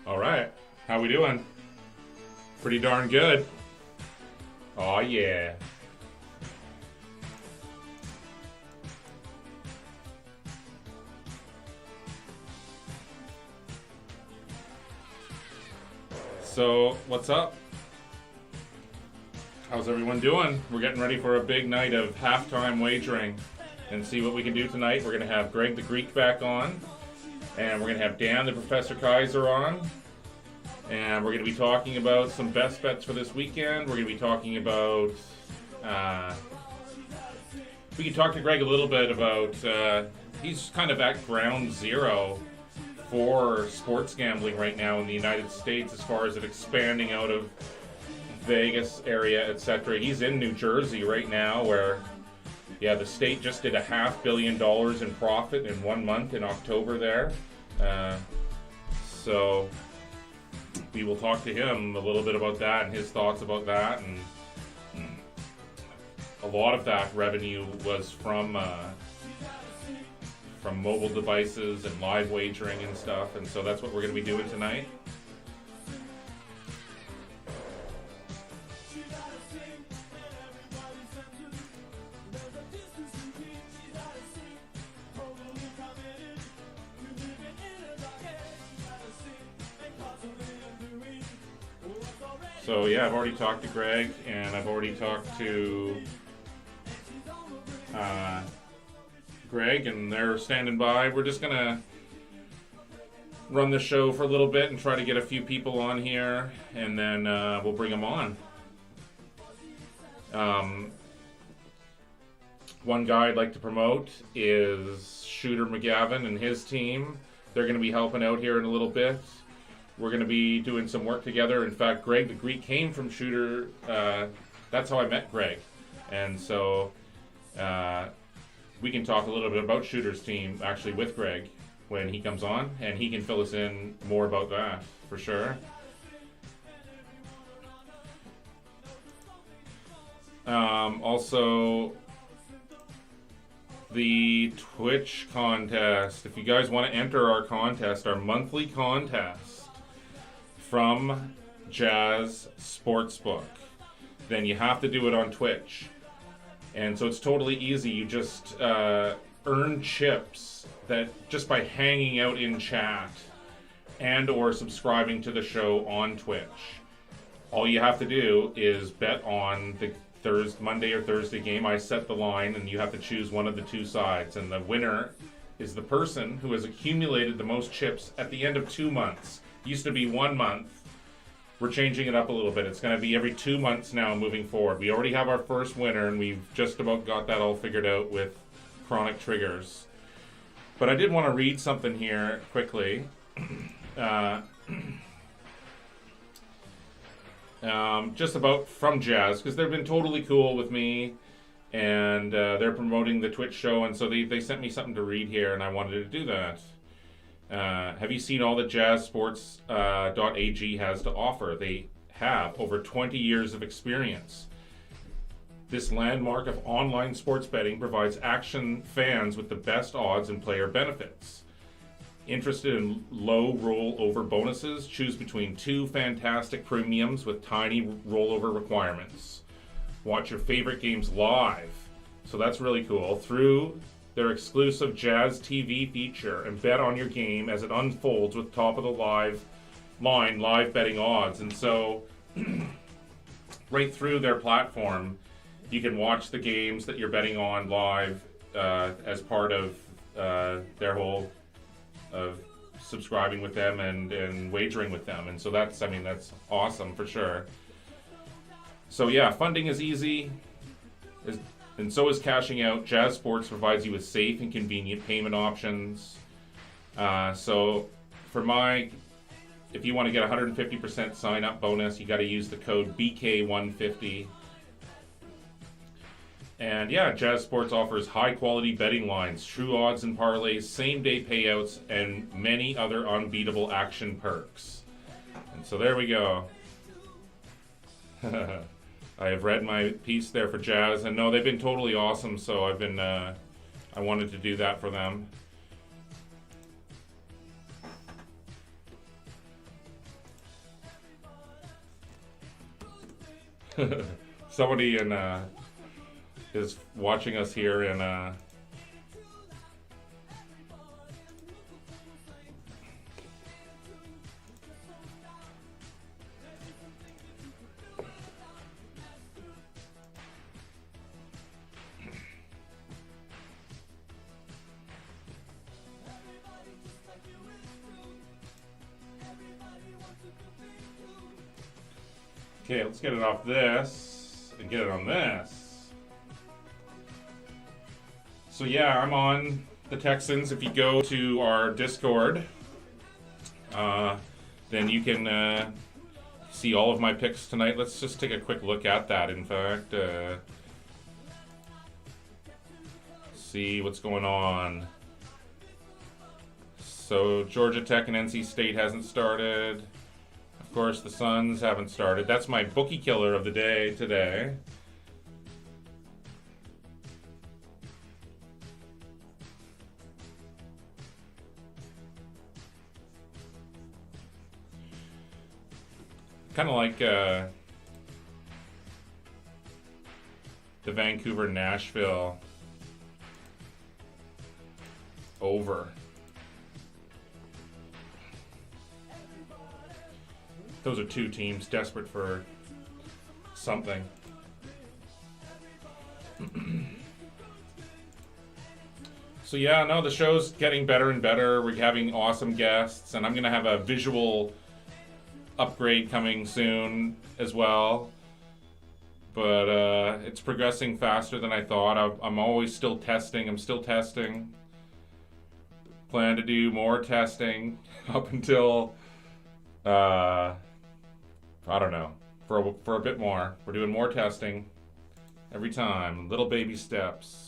All right. How we doing? Pretty darn good. Oh yeah. So, what's up? How's everyone doing? We're getting ready for a big night of halftime wagering and see what we can do tonight. We're going to have Greg the Greek back on, and we're going to have Dan the Professor Kaiser on, and we're going to be talking about some best bets for this weekend. We're going to be talking about. We can talk to Greg a little bit about. He's kind of at ground zero for sports gambling right now in the United States as far as it expanding out of Vegas area, etc. He's in New Jersey right now where, the state just did $500 million in profit in 1 month in October there. So we will talk to him a little bit about that and his thoughts about that. And a lot of that revenue was from mobile devices and live wagering and stuff, and so that's what we're going to be doing tonight. So I've already talked to Greg, and I've already talked to Greg, and they're standing by. We're just gonna run the show for a little bit and try to get a few people on here, and then we'll bring them on. One guy I'd like to promote is Shooter McGavin and his team. They're going to be helping out here in a little bit. We're going to be doing some work together. In fact, Greg the Greek came from Shooter. That's how I met Greg. And so we can talk a little bit about Shooter's team actually with Greg when he comes on, and he can fill us in more about that for sure. Also, the Twitch contest. If you guys want to enter our contest, our monthly contest from Jazz Sportsbook, then you have to do it on Twitch. And so it's totally easy. You just earn chips that just by hanging out in chat and or subscribing to the show on Twitch. All you have to do is bet on the Monday or Thursday game. I set the line, and you have to choose one of the two sides. And the winner is the person who has accumulated the most chips at the end of 2 months. It used to be 1 month. We're changing it up a little bit. It's going to be every 2 months now moving forward. We already have our first winner, and we've just about got that all figured out with Chronic Triggers. But I did want to read something here quickly. Just about from Jazz, because they've been totally cool with me, and they're promoting the Twitch show, and so they sent me something to read here, and I wanted to do that. Have you seen all that jazzsports.ag has to offer? They have over 20 years of experience. This landmark of online sports betting provides action fans with the best odds and player benefits. Interested in low rollover bonuses? Choose between two fantastic premiums with tiny rollover requirements. Watch your favorite games live. So that's really cool. Through their exclusive Jazz TV feature, and bet on your game as it unfolds with top of the live betting odds. And so right through their platform, you can watch the games that you're betting on live as part of their whole of subscribing with them and wagering with them. And so that's awesome for sure. So funding is easy, and so is cashing out. Jazz Sports provides you with safe and convenient payment options. So if you want to get 150% sign up bonus, you got to use the code BK150. And Jazz Sports offers high-quality betting lines, true odds and parlays, same-day payouts, and many other unbeatable action perks. And so there we go. I have read my piece there for Jazz, and no, they've been totally awesome, so I wanted to do that for them. Somebody in is watching us here in okay, let's get it off this and get it on this. So yeah, I'm on the Texans. If you go to our Discord, then you can see all of my picks tonight. Let's just take a quick look at that. In fact, see what's going on. So Georgia Tech and NC State hasn't started. Of course, the Suns haven't started. That's my bookie killer of the day today. Kind of like the Vancouver-Nashville over. Those are two teams desperate for something. So yeah, no, the show's getting better and better. We're having awesome guests, and I'm going to have a visual upgrade coming soon as well. But it's progressing faster than I thought. I'm always still testing. I'm still testing. Plan to do more testing up until... I don't know, for a bit more. We're doing more testing every time, little baby steps.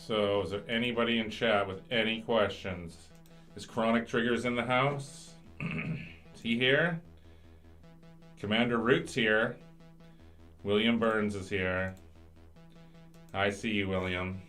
So, is there anybody in chat with any questions? Is Chronic Triggers in the house? Is he here? Commander Root's here. William Burns is here. I see you, William.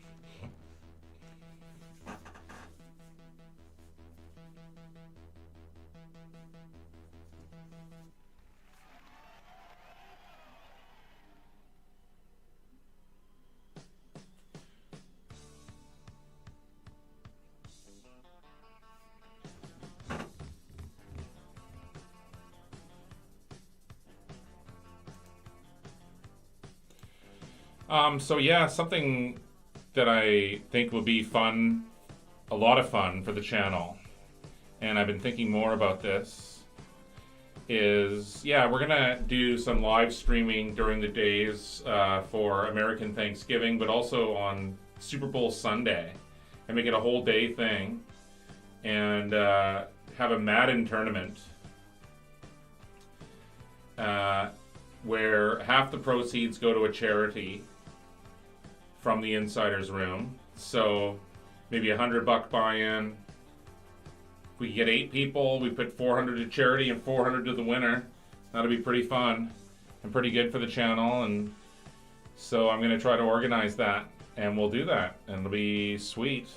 So yeah, something that I think will be fun, a lot of fun for the channel, and I've been thinking more about this, is, yeah, we're gonna do some live streaming during the days for American Thanksgiving, but also on Super Bowl Sunday, and make it a whole day thing, and have a Madden tournament where half the proceeds go to a charity from the Insider's Room. So maybe $100 buy-in. If we get 8 people, we put 400 to charity and 400 to the winner. That'll be pretty fun and pretty good for the channel. And so I'm gonna try to organize that, and we'll do that, and it'll be sweet.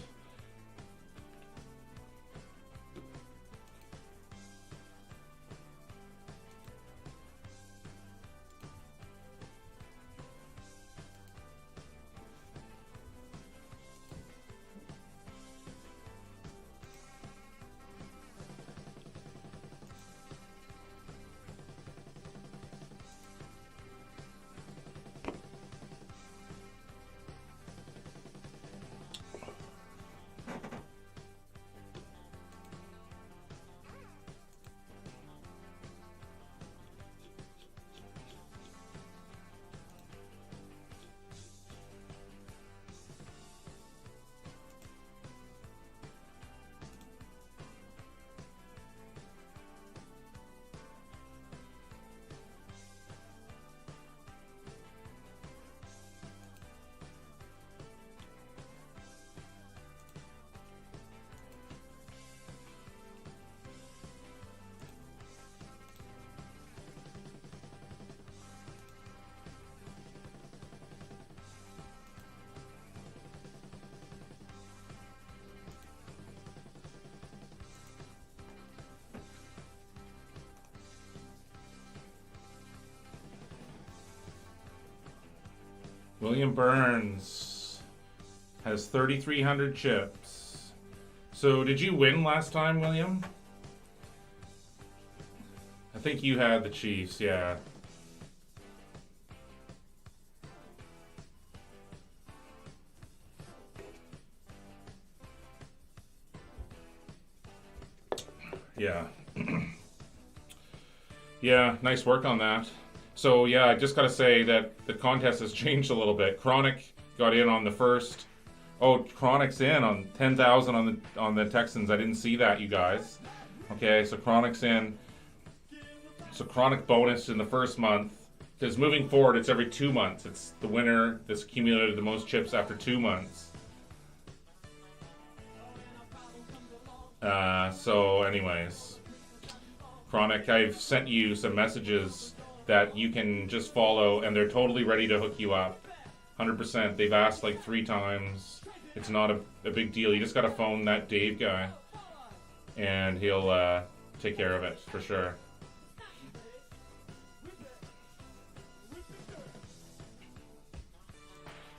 William Burns has 3,300 chips. So did you win last time, William? I think you had the Chiefs, yeah. Yeah. Yeah, nice work on that. So yeah, I just gotta say that the contest has changed a little bit. Chronic got in on the first. Oh, Chronic's in on 10,000 on the Texans. I didn't see that, you guys. Okay, so Chronic's in. So Chronic bonus in the first month. Because moving forward, it's every 2 months. It's the winner that's accumulated the most chips after 2 months. So anyways, Chronic, I've sent you some messages that you can just follow, and they're totally ready to hook you up. 100%. They've asked like 3 times. It's not a big deal. You just got to phone that Dave guy, and he'll take care of it for sure.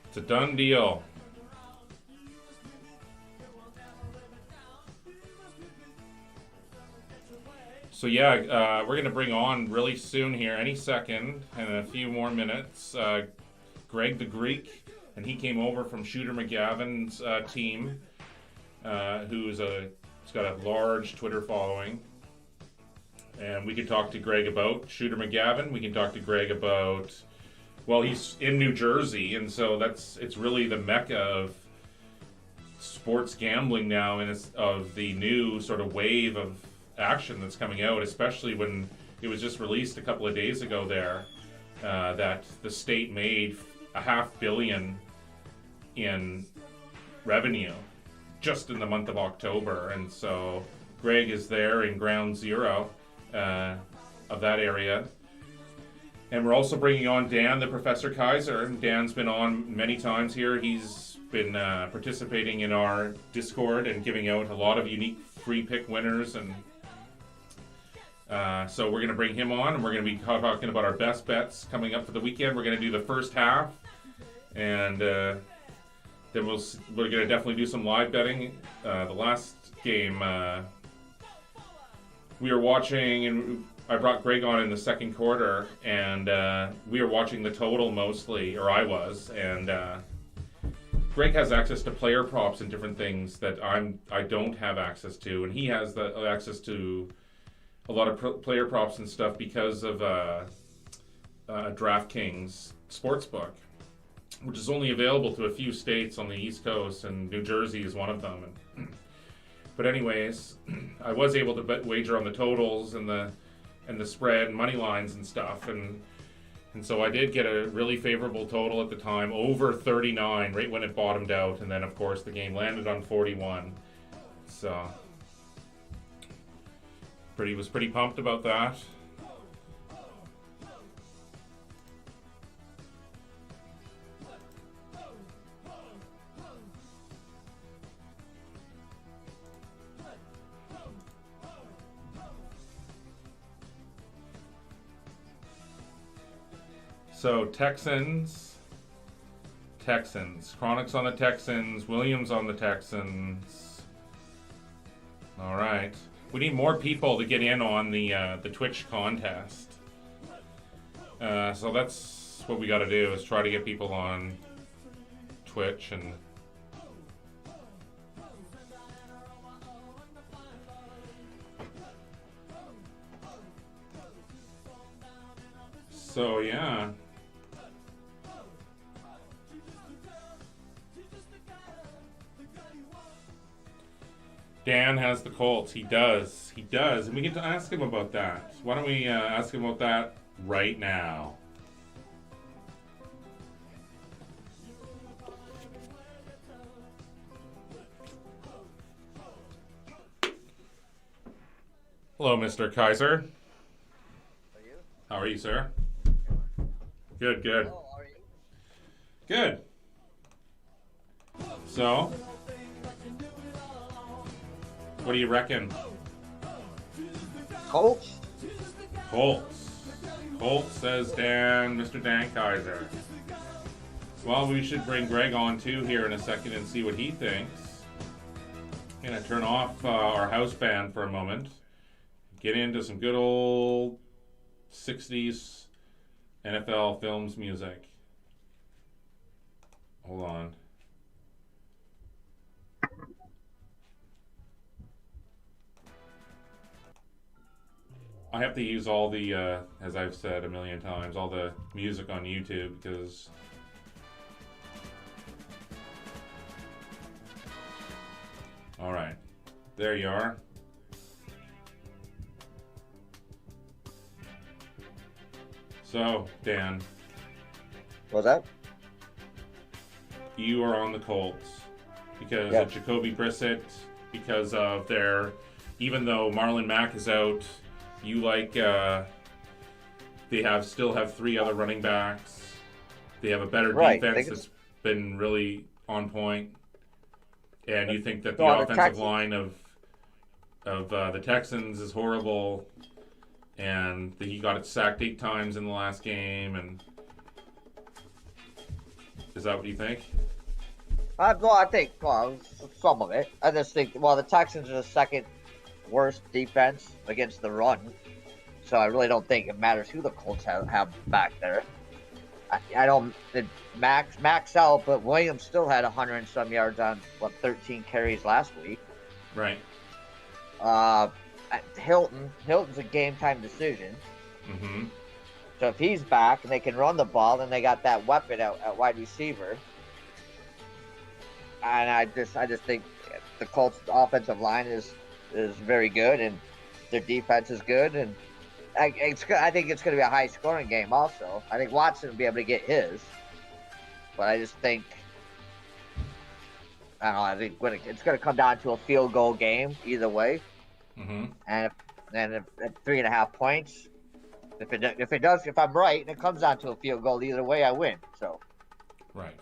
It's a done deal. So yeah, we're going to bring on really soon here, any second, in a few more minutes, Greg the Greek, and he came over from Shooter McGavin's team, he's got a large Twitter following. And we can talk to Greg about Shooter McGavin. We can talk to Greg about, well, he's in New Jersey, and so it's really the mecca of sports gambling now, and of the new sort of wave of action that's coming out, especially when it was just released a couple of days ago there that the state made $500 million in revenue just in the month of October. And so Greg is there in ground zero of that area. And we're also bringing on Dan, the Professor Kaiser. Dan's been on many times here. He's been participating in our Discord and giving out a lot of unique free pick winners. And so we're going to bring him on, and we're going to be talking about our best bets coming up for the weekend. We're going to do the first half, and then we're going to definitely do some live betting. The last game we were watching, and I brought Greg on in the second quarter, and we were watching the total mostly, or I was, and Greg has access to player props and different things that I don't have access to, and he has the access to a lot of player props and stuff because of DraftKings Sportsbook, which is only available to a few states on the East Coast, and New Jersey is one of them. But anyways, I was able to wager on the totals and the spread and money lines and stuff, and so I did get a really favorable total at the time, over 39, right when it bottomed out, and then of course the game landed on 41. So was pretty pumped about that. So Texans, Chronic's on the Texans, Williams on the Texans. All right. We need more people to get in on the Twitch contest. So that's what we got to do, is try to get people on Twitch. And so yeah. Dan has the Colts. He does. And we get to ask him about that. Why don't we ask him about that right now? Hello, Mr. Kaiser. How are you, sir? Good. Hello, how are you? Good. So, what do you reckon? Colts? Colts, says Dan, Mr. Dan Kaiser. Well, we should bring Greg on too here in a second and see what he thinks. I'm gonna turn off our house band for a moment. Get into some good old 60s NFL films music. Hold on. I have to use all the, as I've said a million times, all the music on YouTube because all right, there you are. So, Dan, What's that? you are on the Colts because Yeah. of Jacoby Brissett, because of their, even though Marlon Mack is out, you like, they still have 3 other running backs. They have a better Right. defense that's been really on point. And you think that the So the offensive Texans- line of the Texans is horrible, and he got it sacked 8 times in the last game, and is that what you think? I think some of it. I just think the Texans are the second worst defense against the run, so I really don't think it matters who the Colts have back there. I don't. Max out, but Williams still had 100 and some yards on 13 carries last week. Right. Hilton's a game time decision. Mm-hmm. So if he's back and they can run the ball, then they got that weapon at wide receiver. And I just think the Colts' offensive line is very good, and their defense is good, and I think it's going to be a high scoring game. Also, I think Watson will be able to get his, but I just think I don't know. I think it's going to come down to a field goal game either way, Mm-hmm. and if at 3.5 points, if I'm right and it comes down to a field goal either way, I win. So. Right.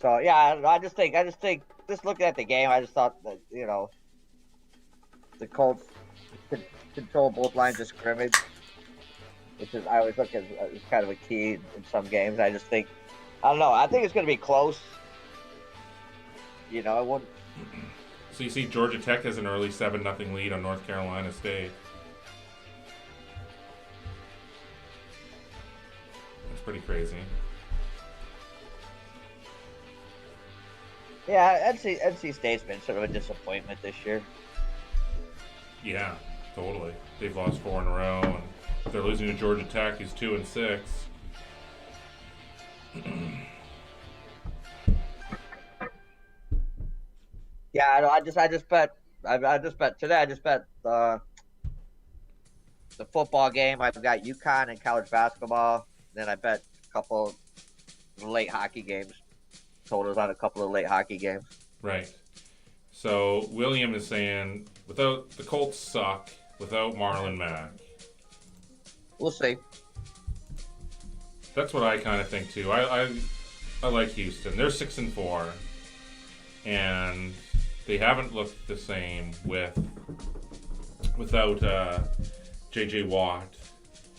So yeah, I just think just looking at the game, I just thought that the Colts could control both lines of scrimmage, which is I always look as kind of a key in some games. I just think I don't know. I think it's going to be close. I wouldn't. So you see Georgia Tech has an early 7-0 lead on North Carolina State. That's pretty crazy. Yeah, NC State's been sort of a disappointment this year. Yeah, totally. They've lost 4 in a row, and they're losing to Georgia Tech, who's 2-6. Yeah, I just bet today. I just bet the football game. I've got UConn and college basketball. Then I bet a couple late hockey games. Totals on a couple of late hockey games. Right. So William is saying without the Colts suck without Marlon Mack. We'll see. That's what I kind of think too. I like Houston. They're 6-4, and they haven't looked the same without J.J. Watt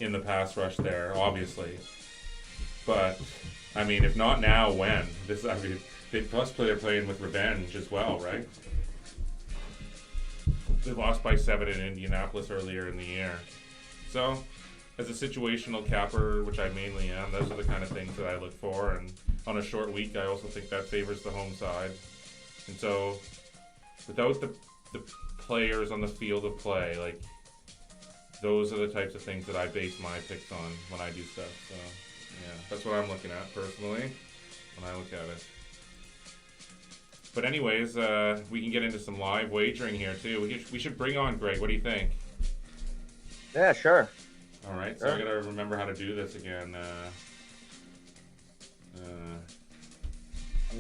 in the pass rush there, obviously. But I mean, if not now, when? They're playing with revenge as well, right? They lost by 7 in Indianapolis earlier in the year. So, as a situational capper, which I mainly am, those are the kind of things that I look for. And on a short week, I also think that favors the home side. And so, without the players on the field of play, like, those are the types of things that I base my picks on when I do stuff. So, yeah, that's what I'm looking at personally when I look at it. But anyways, we can get into some live wagering here too. We should bring on Greg. What do you think? Yeah, sure. All right, so I gotta remember how to do this again.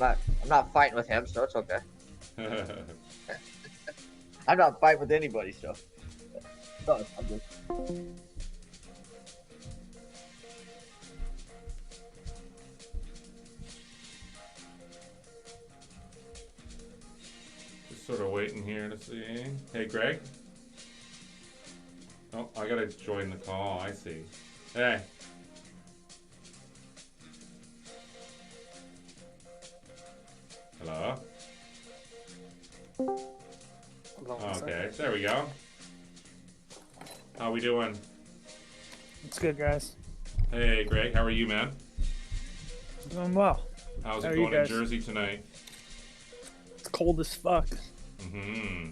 I'm not fighting with him, so it's okay. I'm not fighting with anybody, so. No, I'm good. Just sort of waiting here to see. Hey, Greg. Oh, I gotta join the call. I see. Hey. Okay, there we go. How we doing? It's good, guys. Hey, Greg, how are you, man? Doing well. How's How it are you going in guys? Jersey tonight? It's cold as fuck. Mm-hmm.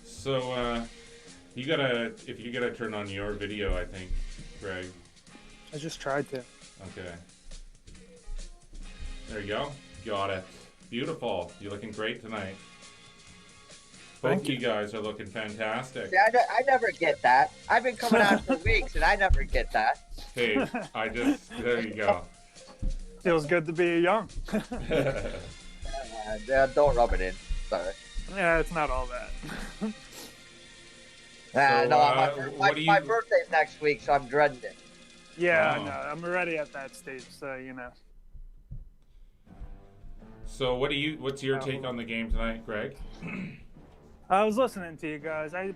So, if you gotta turn on your video, I think, Greg. I just tried to. Okay. There you go. Got it. Beautiful. You're looking great tonight. Both Thank of you guys are looking fantastic. See, I never get that. I've been coming out for weeks, and I never get that. Hey, there you go. Feels good to be young. Don't rub it in. Sorry. Yeah, it's not all that. So, No, what do you- my birthday's next week, so I'm dreading it. Yeah, Oh. no, I'm already at that stage, so you know. So, what's your take on the game tonight, Greg? I was listening to you guys. I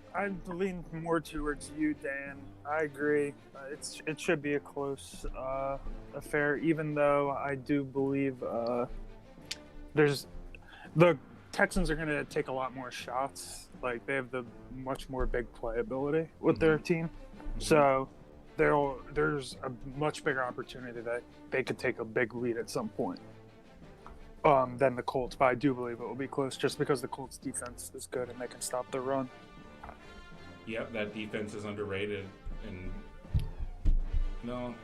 lean more towards you, Dan. I agree. It should be a close affair, even though I do believe the Texans are going to take a lot more shots. Like, they have the much more big playability with their team. So there's a much bigger opportunity that they could take a big lead at some point than the Colts. But I do believe it will be close just because the Colts defense is good and they can stop the run. Yep, that defense is underrated. And no.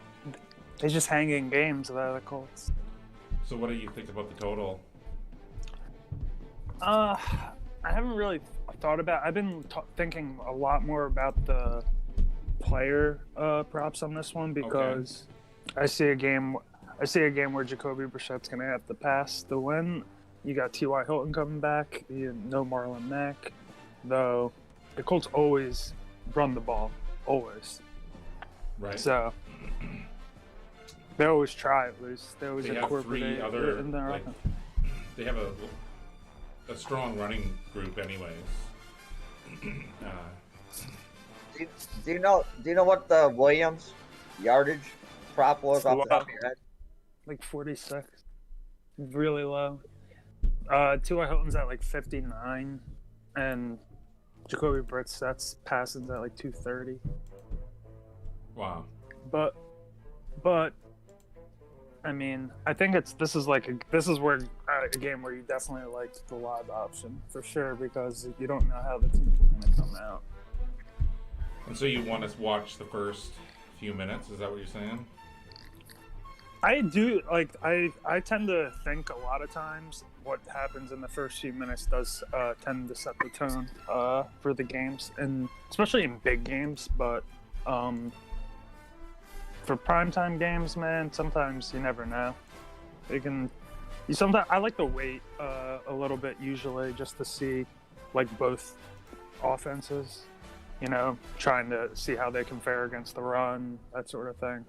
They just hang in games without the Colts. So, what do you think about the total? I haven't really thought about. I've been thinking a lot more about the player props on this one because I see a game where Jacoby Brissett's gonna have to pass to win. You got T.Y. Hilton coming back. You know Marlon Mack. Though the Colts always run the ball, always. Right. So they always try at least. They always They have incorporate three it other, in their like, offense. they have a strong running group, anyways. Do you know what the Williams yardage prop was off the top of your head? Like 46. Really low. T.Y. Hilton's at like 59, and Jacoby Brissett's passing at like 230. Wow. But I mean, I think this is where a game where you definitely like the live option for sure because you don't know how the team's going to come out. And so you want to watch the first few minutes? Is that what you're saying? I do I tend to think a lot of times what happens in the first few minutes does tend to set the tone for the games, and especially in big games. But for primetime games, man, sometimes you never know. I like to wait a little bit usually just to see like both offenses, you know, trying to see how they can fare against the run, that sort of thing.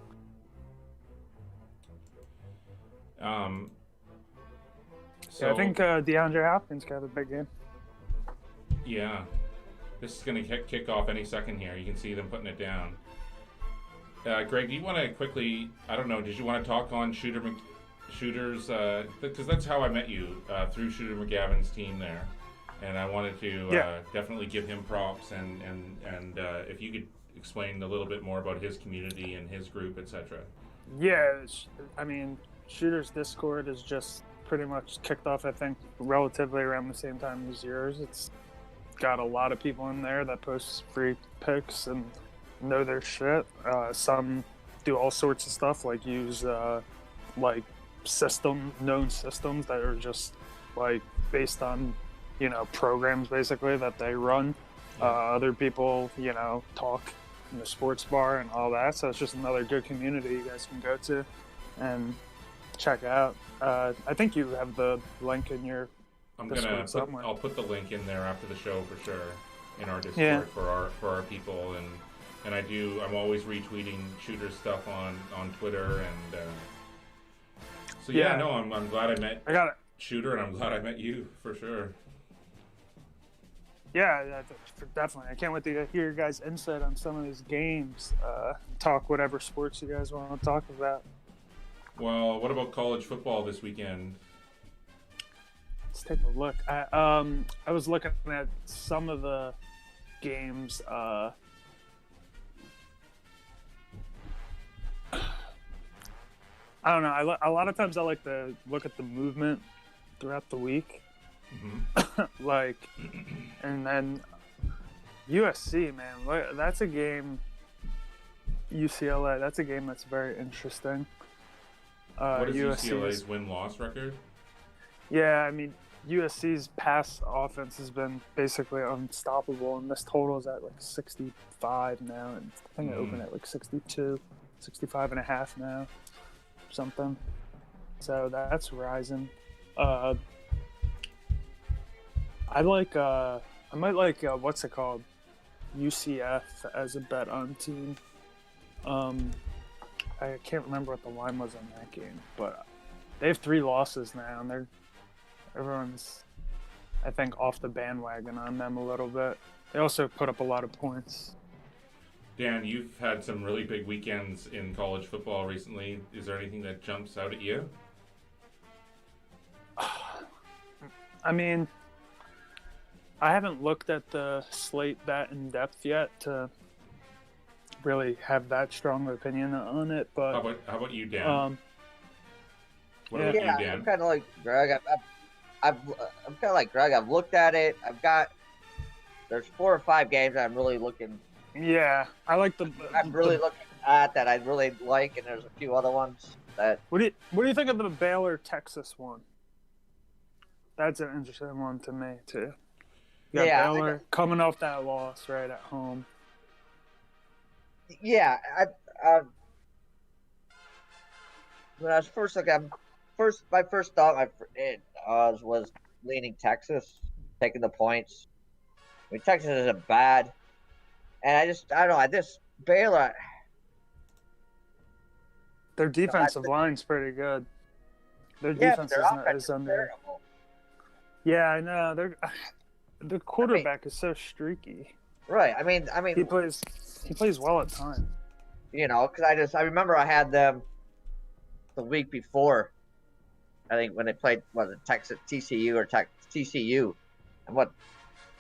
So, Yeah, I think DeAndre Hopkins got a big game. Yeah. This is going to kick off any second here. You can see them putting it down. Greg, do you want to quickly, I don't know, did you want to talk on Shooters, because that's how I met you, through Shooter McGavin's team there. And I wanted to definitely give him props, and if you could explain a little bit more about his community and his group, etc. Yeah, I mean, Shooters Discord is just pretty much kicked off, I think, relatively around the same time as yours. It's got a lot of people in there that post free pics and know their shit. Some do all sorts of stuff, like use like known systems that are just like based on, you know, programs basically that they run. Other people, you know, talk in the sports bar and all that. So it's just another good community you guys can go to and check out. I think you have the link in your Discord somewhere. I'll put the link in there after the show for sure in our Discord for our people, and I'm always retweeting Shooter stuff on Twitter, and so I'm glad I met Shooter, and I'm glad I met you for sure. Yeah, definitely. I can't wait to hear your guys' insight on some of these games. Talk whatever sports you guys want to talk about. Well, what about college football this weekend? Let's take a look. I was looking at some of the games. I don't know. A lot of times I like to look at the movement throughout the week. And then USC, man, that's a game. UCLA, that's a game that's very interesting. What is USC's UCLA's win-loss record? Yeah, I mean, USC's pass offense has been basically unstoppable, and this total is at like 65 now. And I think it opened at like 62, 65 and a half now, something. So that's rising. I might like what's it called, UCF as a bet on team. I can't remember what the line was on that game, but they have 3 losses now, and everyone's, I think, off the bandwagon on them a little bit. They also put up a lot of points. Dan, you've had some really big weekends in college football recently. Is there anything that jumps out at you? I mean, I haven't looked at the slate that in depth yet to really have that strong of opinion on it, but how about you, Dan? What about you, Dan? I'm kind of like Greg. I'm kind of like Greg. I've looked at it. There's 4 or 5 games I'm really looking. Yeah, I like I'm really looking at that I really like, and there's a few other ones that. What do you think of the Baylor Texas one? That's an interesting one to me too. You got Baylor coming off that loss right at home. Yeah, when I was first looking, my first thought was leaning Texas, taking the points. I mean, Texas isn't bad, and I don't know. Baylor. Their defensive line's pretty good. Their defense is under. Terrible. Yeah, I know. The quarterback is so streaky. Right. I mean, he plays well at times. You know, because I remember I had them the week before. I think when they played Texas TCU or TCU, and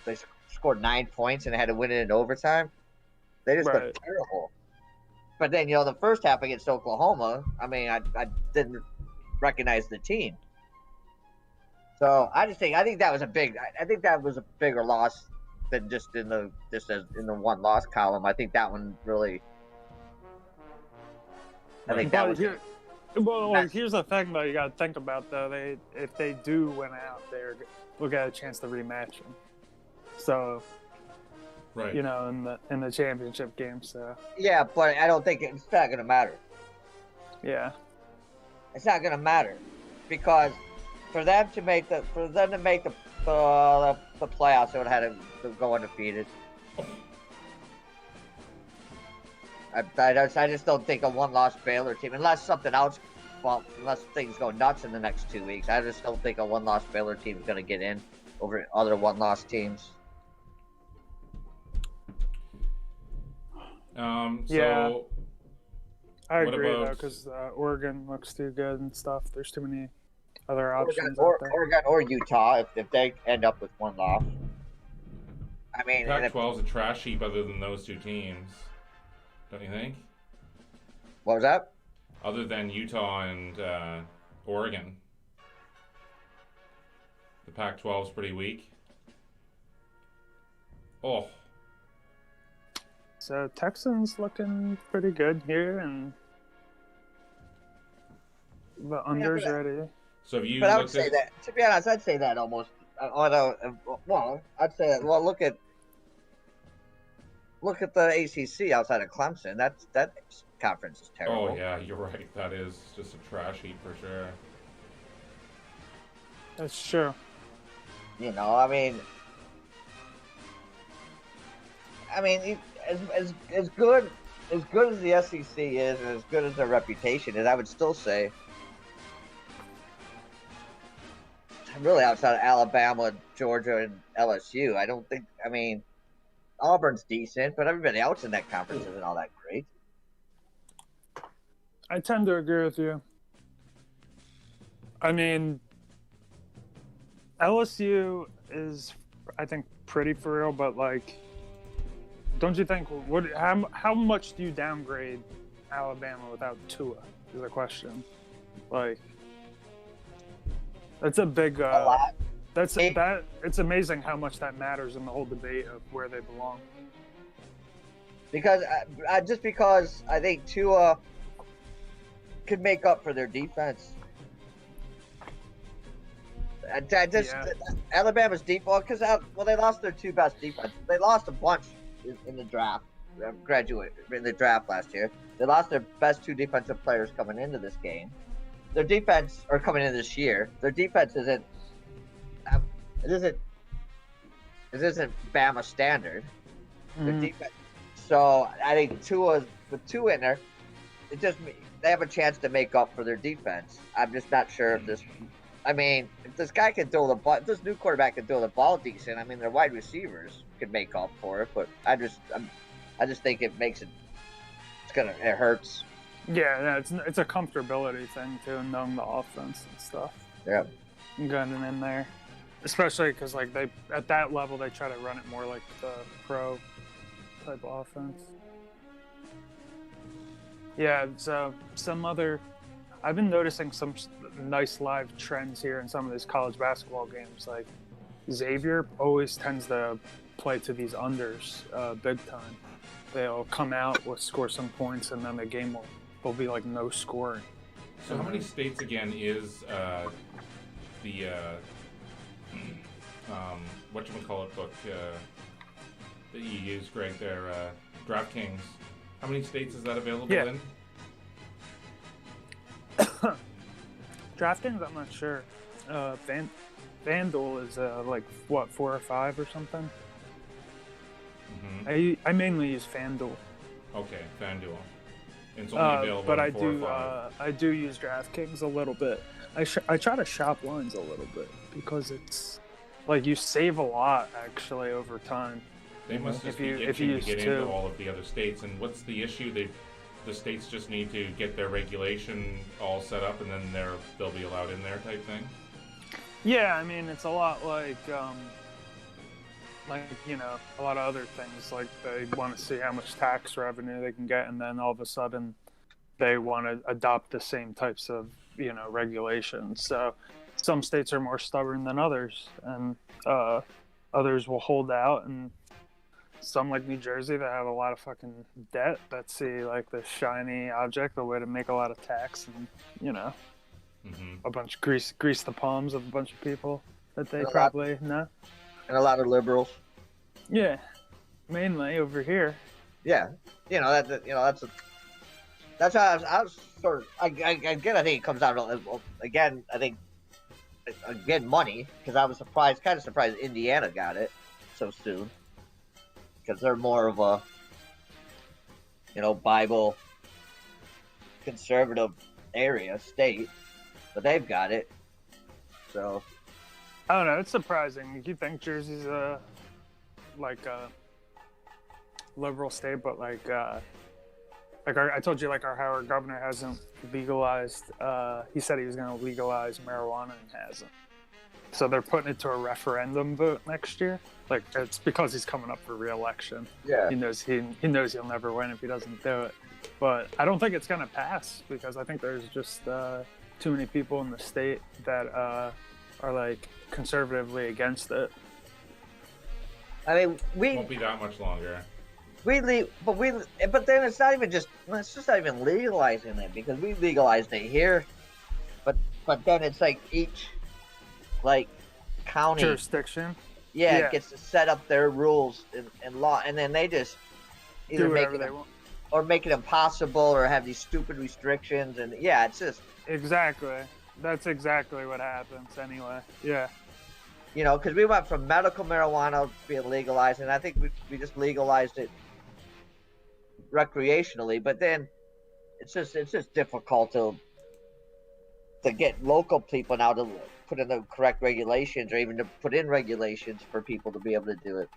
they scored 9 points and they had to win it in overtime. They just looked terrible. But then the first half against Oklahoma, I mean, I didn't recognize the team. So I think that was a bigger loss than just in the one loss column. I think that one really. I think that was. Here's the thing, though. You got to think about though. If they do win out, we'll get a chance to rematch them. So. Right. In the championship game. So. Yeah, but I don't think it's not going to matter. Yeah. It's not going to matter because for them to make the playoffs, they would have had to go undefeated. I just don't think a one-loss Baylor team, unless something else, unless things go nuts in the next 2 weeks, I just don't think a one-loss Baylor team is going to get in over other one-loss teams. So I agree though, because Oregon looks too good and stuff. There's too many other options. Oregon or Utah, if they end up with one loss. I mean, Pac-12 is a trash heap other than those 2 teams, don't you think? What was that? Other than Utah and Oregon, the Pac-12 is pretty weak. Oh. So Texans looking pretty good here, and the under's ready. So if you, but I would say that. To be honest, I'd say that almost. Although, I'd say that. Well, look at the ACC outside of Clemson. That conference is terrible. Oh yeah, you're right. That is just a trash heap for sure. That's true. I mean, as good as the SEC is, and as good as their reputation is, I would still say, really outside of Alabama, Georgia, and LSU, I don't think. I mean, Auburn's decent, but everybody else in that conference isn't all that great. I tend to agree with you. I mean, LSU is, I think, pretty for real, but like, don't you think? How much do you downgrade Alabama without Tua? Is the question. Like, that's a big. A lot. It's amazing how much that matters in the whole debate of where they belong. Because just because I think Tua could make up for their defense. Alabama's deep because they lost their two best defenses. They lost a bunch in the draft. In the draft last year. They lost their best two defensive players coming into this game. Their defense, or coming in this year, their defense isn't Bama standard. Their defense. So I think with Tua in there, they have a chance to make up for their defense. I'm just not sure if this. I mean, if this guy can throw the ball, if this new quarterback can throw the ball decent, I mean, their wide receivers could make up for it. But I just think it makes it. It hurts. Yeah, it's a comfortability thing too, knowing the offense and stuff. Yeah, getting in there, especially because like they at that level they try to run it more like the pro type offense. Yeah, so I've been noticing some nice live trends here in some of these college basketball games. Like Xavier always tends to play to these unders big time. They'll come out, will score some points, and then the game will be like no scoring. So how many states again is the whatchamacallit book that you use, Greg, there, DraftKings? How many states is that available in? DraftKings, I'm not sure. FanDuel is like what, 4 or 5 or something. Mm-hmm. I mainly use FanDuel. Okay, FanDuel. It's only available but in 4 or 5. I do use DraftKings a little bit. I try to shop lines a little bit because it's like you save a lot actually over time. They must just be itching to get into all of the other states. And what's the issue? The states just need to get their regulation all set up, and then they'll be allowed in there type thing. Yeah, I mean it's a lot like you know, a lot of other things. Like they want to see how much tax revenue they can get, and then all of a sudden they want to adopt the same types of, you know, regulations. So some states are more stubborn than others, and others will hold out, and some like New Jersey that have a lot of fucking debt that see like this shiny object, a way to make a lot of tax, and you know, a bunch of grease the palms of a bunch of people that they probably know. And a lot of liberals. Yeah, mainly over here. Yeah, that's how I was sort of. Again, I think it comes down to again. I think again money, because I was kind of surprised Indiana got it so soon, because they're more of a Bible conservative state, but they've got it. So I don't know. It's surprising. You think Jersey's like a liberal state, but like I told you, like our Howard governor hasn't legalized. He said he was going to legalize marijuana and hasn't. So they're putting it to a referendum vote next year. Like it's because he's coming up for re-election. Yeah. He knows he'll never win if he doesn't do it. But I don't think it's going to pass because I think there's just too many people in the state that are like conservatively against it. I mean, won't be that much longer. But then it's just not even legalizing it, because we legalized it here, but then it's like each county jurisdiction gets to set up their rules and law, and then they just either do whatever they want or make it impossible or have these stupid restrictions, and it's just that's exactly what happens anyway. Yeah. Because we went from medical marijuana being legalized, and I think we just legalized it recreationally. But then it's just difficult to get local people now to put in the correct regulations, or even to put in regulations for people to be able to do it.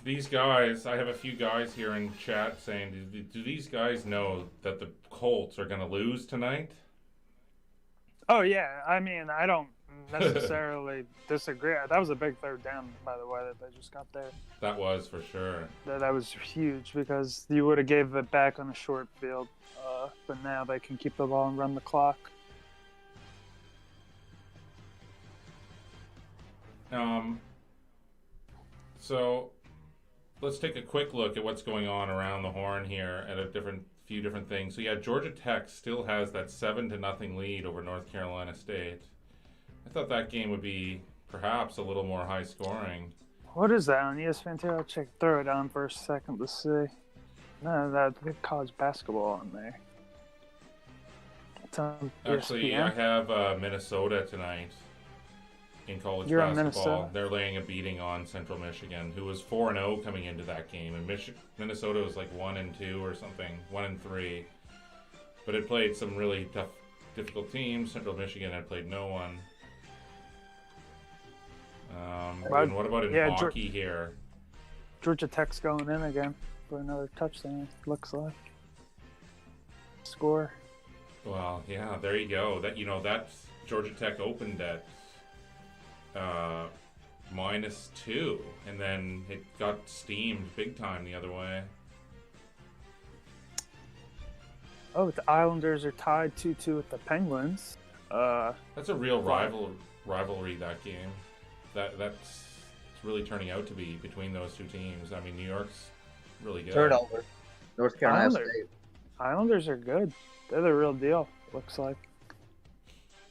These guys, I have a few guys here in chat saying, do these guys know that the Colts are going to lose tonight? Oh yeah, I mean, I don't necessarily disagree. That was a big third down, by the way, that they just got there. That was for sure. That was huge because you would have gave it back on a short field, but now they can keep the ball and run the clock. So let's take a quick look at what's going on around the horn here at a few different things. So yeah, Georgia Tech still has that 7-0 lead over North Carolina State. I thought that game would be perhaps a little more high scoring. What is that on ESPN? I'll throw it on for a second to see. No, that's college basketball on there. It's on Actually, ESPN. I have Minnesota tonight in college You're on basketball. Minnesota? They're laying a beating on Central Michigan, who was 4-0 coming into that game, and Minnesota was like 1-2 or something, 1-3. But it played some really tough, difficult teams. Central Michigan had played no one. And what about in hockey here? Georgia Tech's going in again for another touchdown, looks like. Score. Well, yeah, there you go. That's Georgia Tech opened at -2, and then it got steamed big time the other way. Oh, the Islanders are tied 2-2 with the Penguins. That's a real rivalry, that game. That's really turning out to be between those two teams. I mean, New York's really good. Turnover. North Carolina State. Islanders are good. They're the real deal, looks like.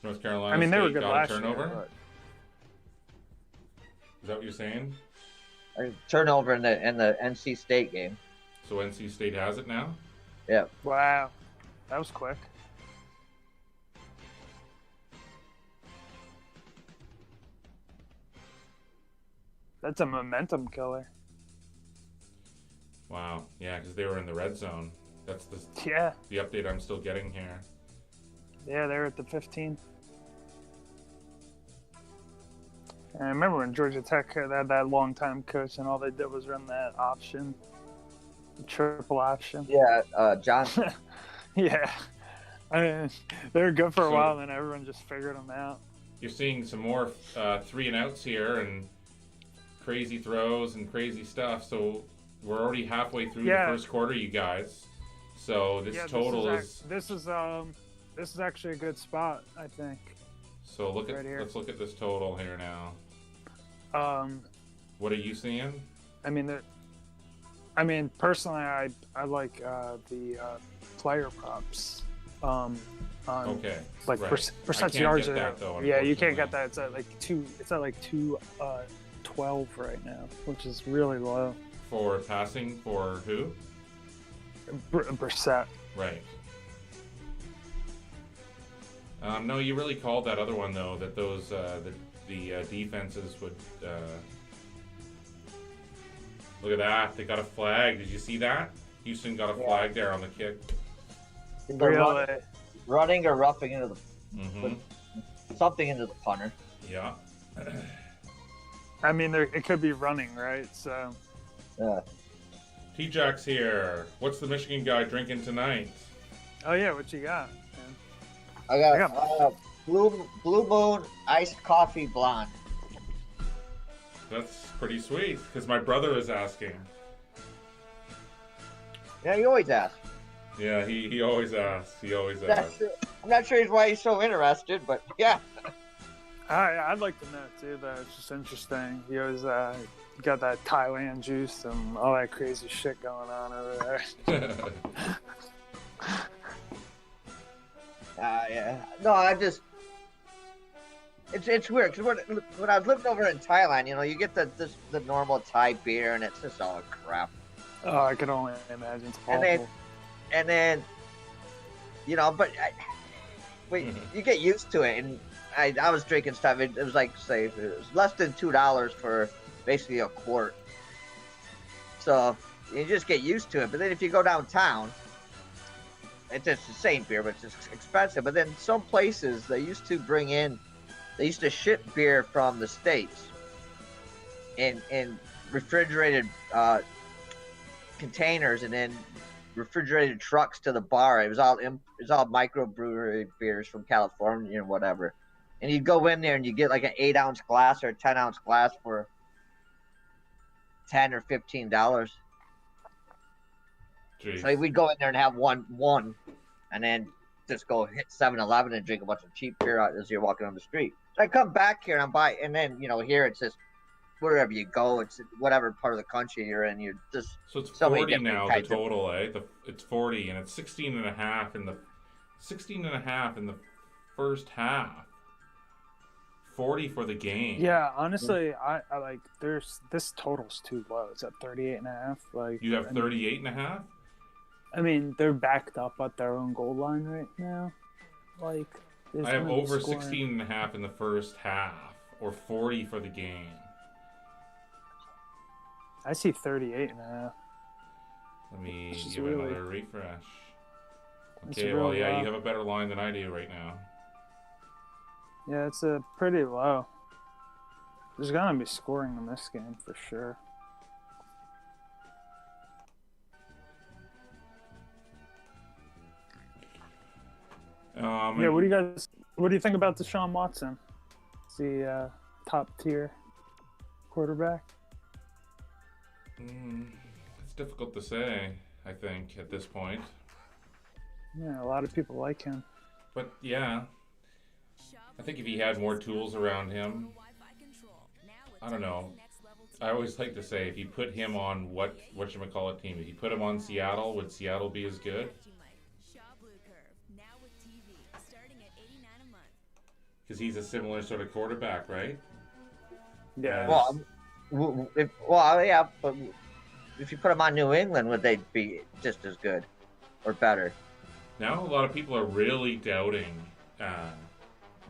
North Carolina I mean, they were State good got last a turnover? year. But... Is that what you're saying? Turnover in the NC State game. So NC State has it now? Yeah. Wow. That was quick. That's a momentum killer. Wow. Yeah, because they were in the red zone. That's the update I'm still getting here. Yeah, they're at the 15. And I remember when Georgia Tech had that long-time coach, and all they did was run that option, the triple option. Yeah, Johnson. Yeah. I mean, they were good for a while, and then everyone just figured them out. You're seeing some more 3-and-outs here, and crazy throws and crazy stuff. So we're already halfway through the first quarter, you guys. So this total is this is actually a good spot, I think. So let's look at this total here now. What are you seeing? I mean, personally, I like the player props. Okay. Like right. percent yards. That, though, yeah, you can't get that. It's at like 212 right now, which is really low. For passing for who? Brissett. Right. No, you really called that other one though. That those the defenses would. Look at that! They got a flag. Did you see that? Houston got a flag there on the kick. Really? Running or roughing into the something into the punter. Yeah. I mean, it could be running, right? So. Yeah. T-Jack's here. What's the Michigan guy drinking tonight? Oh yeah, what you got? Man? I got Blue Moon iced coffee blonde. That's pretty sweet, because my brother is asking. Yeah, you always ask. Yeah, he always asks. He always asks. I'm not sure why he's so interested, but yeah. I'd like to know too, but it's just interesting. He always got that Thailand juice and all that crazy shit going on over there. Yeah. No, it's weird because when I was living over in Thailand, you get the normal Thai beer and it's just all crap. Oh, I can only imagine. It's awful. And then, but you get used to it. And I was drinking stuff. It was like, say, it was less than $2 for basically a quart. So you just get used to it. But then if you go downtown, it's just the same beer, but it's just expensive. But then some places, they used to ship beer from the States in refrigerated containers and then refrigerated trucks to the bar. It was all microbrewery beers from California and whatever. And you'd go in there and you get like an 8-ounce glass or a 10-ounce glass for $10 or $15. Jeez. So we'd go in there and have one, and then just go hit 7-Eleven and drink a bunch of cheap beer as you're walking on the street. So I come back here and I'm buying, and then here it's just wherever you go, it's whatever part of the country you're in, you're just so it's so 40 now the total, it's 40 and it's 16 and a half in the first half. 40 for the game. Yeah, honestly, I like this total's too low. It's at 38.5. Like you have 38 and a half? I mean, they're backed up at their own goal line right now. Like I have over 16 and a half in the first half, or 40 for the game. I see 38.5. Let me give it another refresh. Okay, well, yeah, you have a better line than I do right now. Yeah, it's a pretty low. There's gonna be scoring in this game for sure. Yeah, what do you think about Deshaun Watson? Is he top tier quarterback? It's difficult to say, I think, at this point. Yeah, a lot of people like him. But yeah, I think if he had more tools around him, I don't know. I always like to say, if you put him on whatchamacallit team, if you put him on Seattle, would Seattle be as good? Because he's a similar sort of quarterback, right? Yeah. Yeah, but if you put him on New England, would they be just as good or better? Now a lot of people are really doubting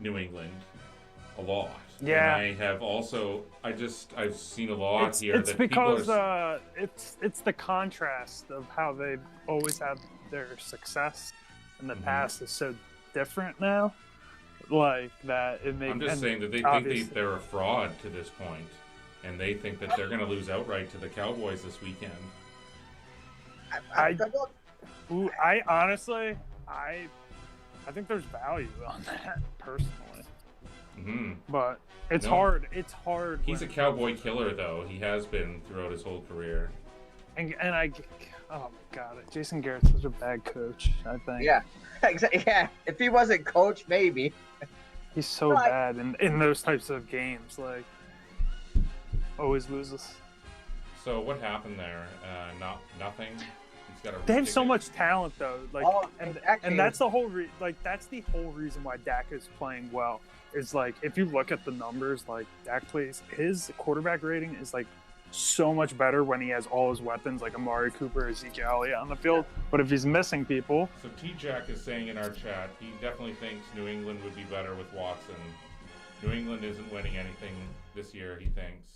New England a lot. Yeah. And I have also, I've seen a lot here it's that because people are... it's the contrast of how they've always had their success in the past is so different now. Like that, it makes. I'm just saying that they think they're a fraud to this point, and they think that they're going to lose outright to the Cowboys this weekend. I honestly, I think there's value on that personally. But it's hard. It's hard. He's a Cowboy killer, though. He has been throughout his whole career. And oh my God, Jason Garrett's such a bad coach. I think. Yeah, exactly. Yeah, if he wasn't coach, maybe. He's so bad in those types of games. Like, always loses. So what happened there? Nothing. He's got they have so much talent, though. Like, and that's the whole that's the whole reason why Dak is playing well. Is like, if you look at the numbers, like Dak plays, his quarterback rating is like so much better when he has all his weapons, like Amari Cooper, Ezekiel Elliott on the field. But if he's missing people, so T-Jack is saying in our chat, he definitely thinks New England would be better with Watson. New England isn't winning anything this year, he thinks.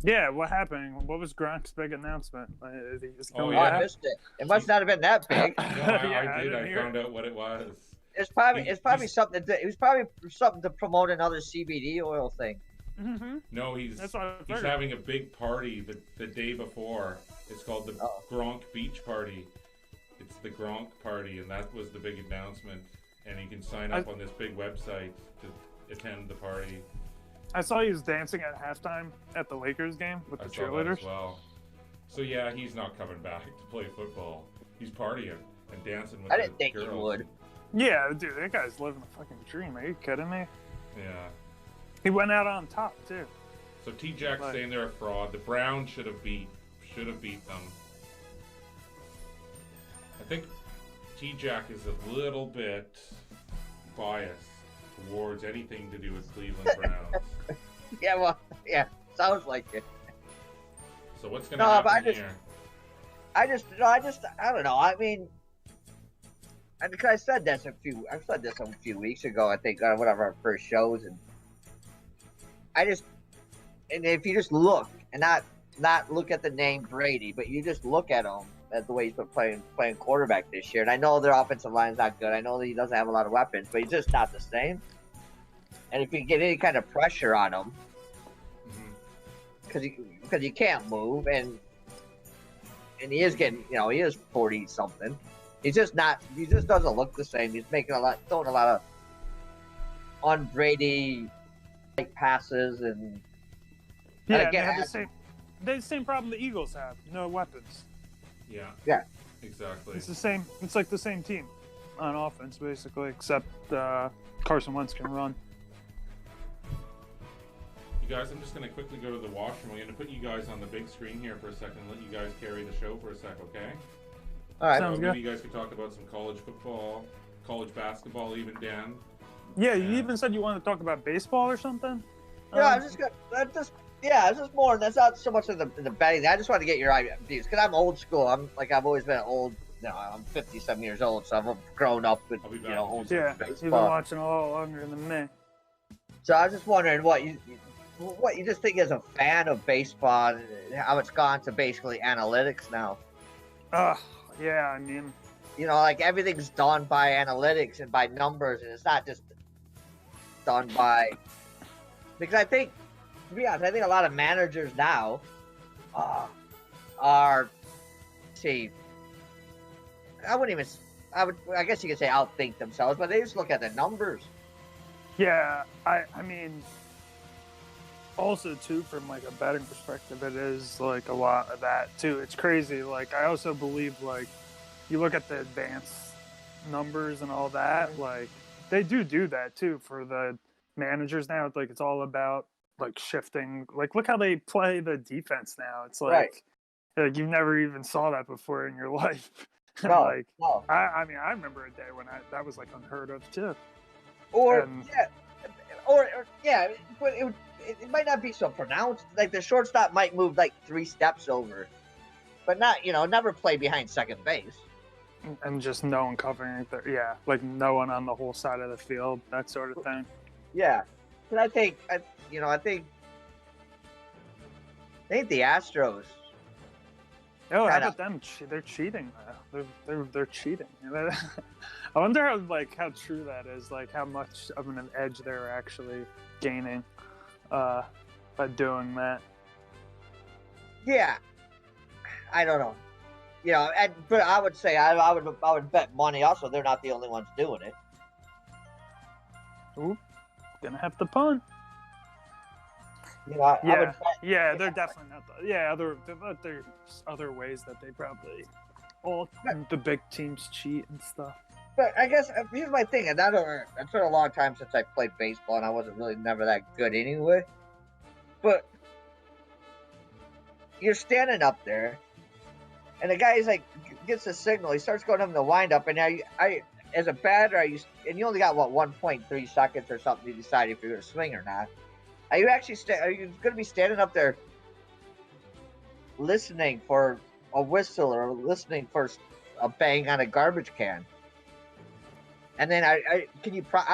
Yeah, what happened? What was Gronk's big announcement? I missed it. It must not have been that big. No, I did. I found out what it was. It's probably something. It was probably something to promote another CBD oil thing. No, he's having a big party the day before. It's called the Gronk Beach Party. It's the Gronk Party, and that was the big announcement. And you can sign up on this big website to attend the party. I saw he was dancing at halftime at the Lakers game with the cheerleaders. As well. So yeah, he's not coming back to play football. He's partying and dancing with the girls. I didn't think he would. Yeah, dude, that guy's living a fucking dream. Are you kidding me? Yeah. He went out on top too. So T-Jack's saying they're a fraud. The Browns should have beat them. I think T-Jack is a little bit biased towards anything to do with Cleveland Browns. Yeah, sounds like it. So what's going to happen here? I don't know. I mean, because I said this a few weeks ago. I think on one of our first shows, and if you just look and not look at the name Brady, but you just look at him at the way he's been playing quarterback this year. And I know their offensive line's not good. I know that he doesn't have a lot of weapons, but he's just not the same. And if you get any kind of pressure on him, because you can't move, and and he is getting, he is 40 something. He's just not. He just doesn't look the same. He's making throwing a lot of unbrady passes, and Yeah, again, they have the same problem the Eagles have. No weapons. Yeah, exactly. It's the same. It's like the same team on offense, basically, except Carson Wentz can run. You guys, I'm just going to quickly go to the washroom. We're going to put you guys on the big screen here for a second and let you guys carry the show for a sec, okay? All right. Sounds good. Maybe you guys could talk about some college football, college basketball, even, Dan. Yeah, you even said you wanted to talk about baseball or something. Yeah, it's just more. That's not so much of the betting. I just want to get your views because I'm old school. I've always been old. I'm 57 years old, so I've grown up with old Yeah, baseball. you've been watching a lot longer than me. So I was just wondering what you just think as a fan of baseball, and how it's gone to basically analytics now. Yeah, I mean, like everything's done by analytics and by numbers, and it's not just done by. Because I think, to be honest, a lot of managers now are, I guess you could say outthink themselves, but they just look at the numbers. yeah, I mean, also too, from like a betting perspective, it is like a lot of that too. It's crazy. Like I also believe like you look at the advanced numbers and all that, like they do that too for the managers now. Like it's all about like shifting. Like look how they play the defense now. It's like you never even saw that before in your life. No, no. I mean, I remember a day when that was like unheard of too. But it might not be so pronounced. Like the shortstop might move like 3 steps over, but not, never play behind second base. And just no one covering it. Like no one on the whole side of the field, that sort of thing. Yeah, but I think the Astros. Oh, how about them? They're cheating. They're cheating. I wonder how true that is. Like how much of an edge they're actually gaining by doing that. Yeah, I don't know. But I would say I would bet money. Also, they're not the only ones doing it. Ooh, gonna have to punt. I would bet, they're definitely not. There's other ways that they probably the big teams cheat and stuff. But I guess here's my thing, and it's been a long time since I played baseball, and I wasn't really never that good anyway. But you're standing up there, and the guy's like gets a signal. He starts going up in the windup, and as a batter, and you only got 1.3 seconds or something to decide if you're going to swing or not. Are you going to be standing up there listening for a whistle or listening for a bang on a garbage can? And then I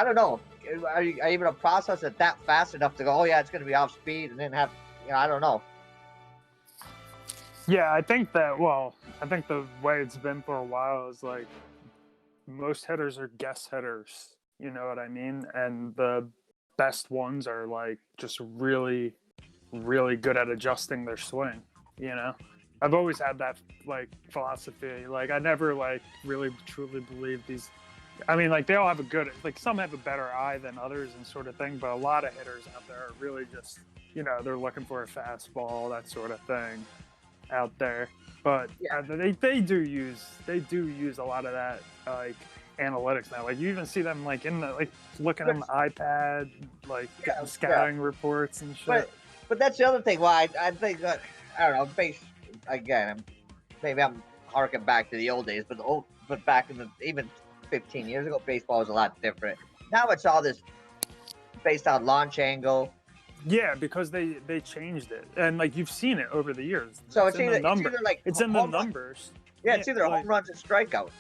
don't know. Are you able to process it that fast enough to go, oh yeah, it's going to be off speed, and then have, I don't know. Yeah, I think the way it's been for a while is like most hitters are guess hitters. You know what I mean? And the best ones are like just really, really good at adjusting their swing. I've always had that like philosophy. Like I never like really truly believe these. I mean, like they all have some have a better eye than others and sort of thing, but a lot of hitters out there are really just, they're looking for a fastball, that sort of thing out there. But they do use a lot of that like analytics now. Like you even see them like in the looking on the iPad, like getting scouting reports and shit. But that's the other thing. Why I think that I don't know. Maybe I'm harking back to the old days, but back in even 15 years ago, baseball was a lot different. Now it's all this based on launch angle. Yeah, because they changed it, and like you've seen it over the years. So it's in the numbers. Yeah, it's either home runs and strikeouts.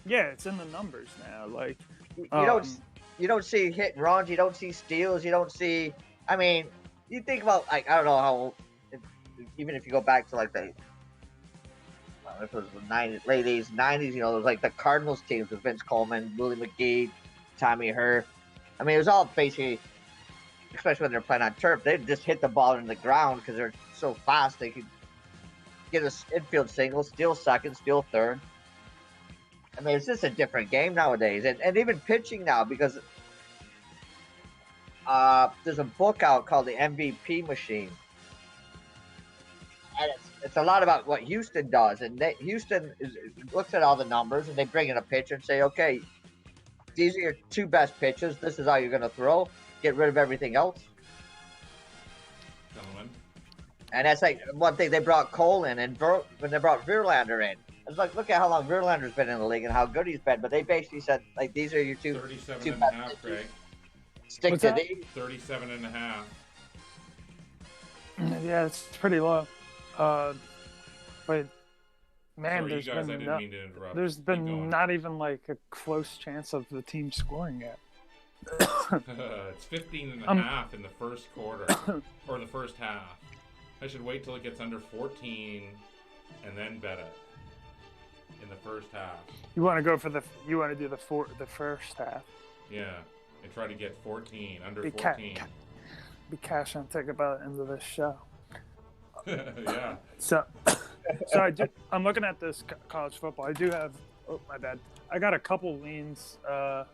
Yeah, it's in the numbers now. Like you don't see hit and runs, you don't see steals, you don't see. I mean, you think about like I don't know how. Even if you go back to like this was the late 80s, 90s, there was like the Cardinals teams with Vince Coleman, Willie McGee, Tommy Herr. I mean, it was all basically, especially when they're playing on turf, they'd just hit the ball in the ground because they're so fast they could get an infield single, steal second, steal third. I mean, it's just a different game nowadays, and even pitching now because there's a book out called the MVP Machine, and it's a lot about what Houston does, and Houston looks at all the numbers, and they bring in a pitcher and say, okay, these are your two best pitches. This is how you're going to throw. Get rid of everything else. Gentlemen. And that's like one thing they brought Cole in, and when they brought Verlander in, it's like, look at how long Verlander's been in the league and how good he's been. But they basically said, like, these are your two 37 and best a half, pitchers. Greg. Stick What's to that? these. 37 and a half. Yeah, it's pretty low. But man, Sorry, you there's guys, I been didn't mean to interrupt. there's Keep been going. not even like a close chance of the team scoring yet. It's 15 and a half in the first quarter, or the first half. I should wait till it gets under 14 and then bet it in the first half. You want to go for you want to do the first half. Yeah, and try to get 14, under Be 14. Be cash on ticket by the end of this show. Yeah. So I'm looking at this college football. I do have. Oh, my bad. I got a couple leans. I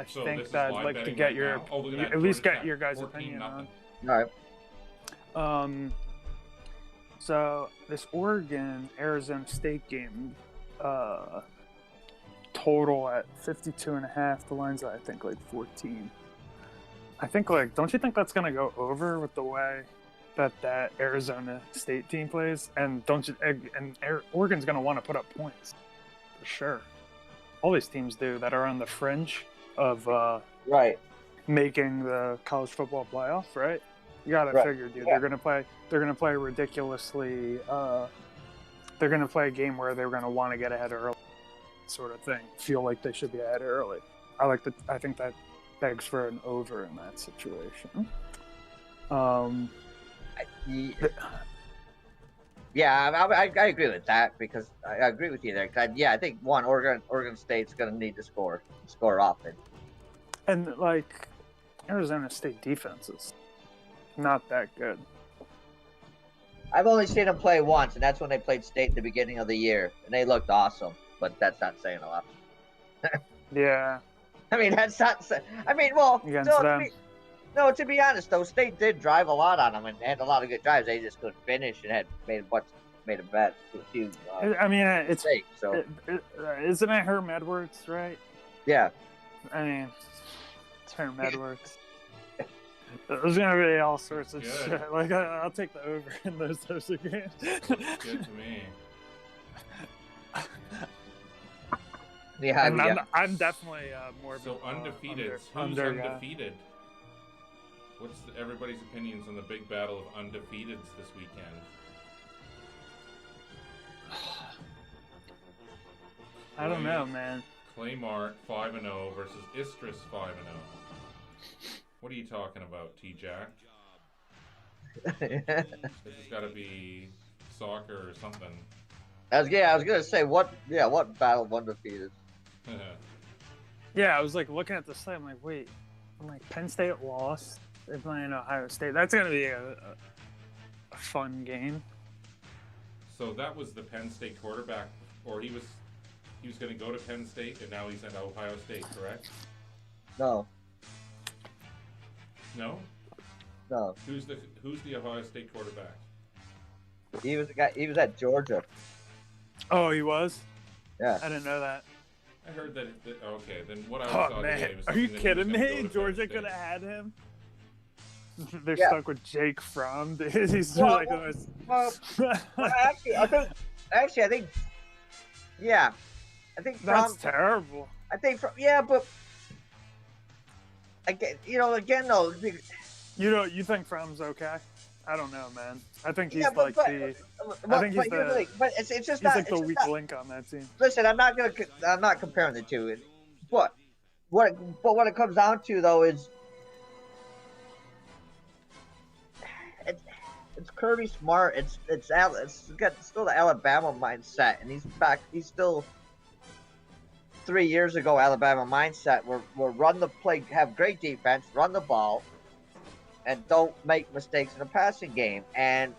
So this think is that I'd live like to betting get right your now. Oh, look at that. at least Georgia get Tech, your guys' 14 opinion nothing. All right. on. So this Oregon Arizona State game, total at 52.5. The line's at, I think, like 14. I think, like, don't you think that's gonna go over with the way that Arizona State team plays? And Oregon's gonna want to put up points for sure. All these teams do that are on the fringe of Right. making the college football playoff, right? You gotta Right. figure, dude. Yeah. They're gonna play ridiculously. They're gonna play a game where they're gonna want to get ahead early, sort of thing. Feel like they should be ahead early. I think that begs for an over in that situation. Yeah, I agree with that because I agree with you there. 'Cause I think Oregon State's going to need to score often. And like Arizona State defense is not that good. I've only seen them play once, and that's when they played State at the beginning of the year, and they looked awesome. But that's not saying a lot. Yeah. I mean, that's not. I mean, well, Against no, them. to be honest, though, State did drive a lot on them and had a lot of good drives. They just couldn't finish and had made a bet with a few I mean, it's mistakes. So isn't it Herm Edwards, right? yeah, I mean, it's Herm Edwards. There's gonna be all sorts of Good. shit. Like I'll take the over in those types of games. Looks good to me. yeah. I'm definitely more. So of a, undefeated. Who's under guy. undefeated? What's everybody's opinions on the big battle of undefeateds this weekend? I don't know, man. Claymart 5-0 versus Istris 5-0. What are you talking about, T-Jack? This has got to be soccer or something. I was gonna say what battle of undefeated. Yeah, I was like looking at the site. I'm like Penn State lost. They're playing Ohio State. That's gonna be a fun game. So that was the Penn State quarterback, or he was going to go to Penn State, and now he's at Ohio State, correct? No. No. Who's the Ohio State quarterback? He was at Georgia. Oh, he was? Yeah. I didn't know that. I heard that. Okay, then what I Oh saw man, today was are you something that he was kidding gonna go me? to Georgia Penn could have State. had him. They're Yeah. stuck with Jake Fromm, dude. He's Well, like the most. Well, actually, I think. Yeah, I think That's terrible. but again though. You think Fromm's okay? I don't know, man. I think he's But here's the thing. But it's just he's not. like the it's weak not, link on that team. listen, I'm not comparing the two. But what it comes down to though is it's Kirby Smart. It's got still the Alabama mindset, and he's still 3 years ago Alabama mindset where run the play, have great defense, run the ball, and don't make mistakes in the passing game. And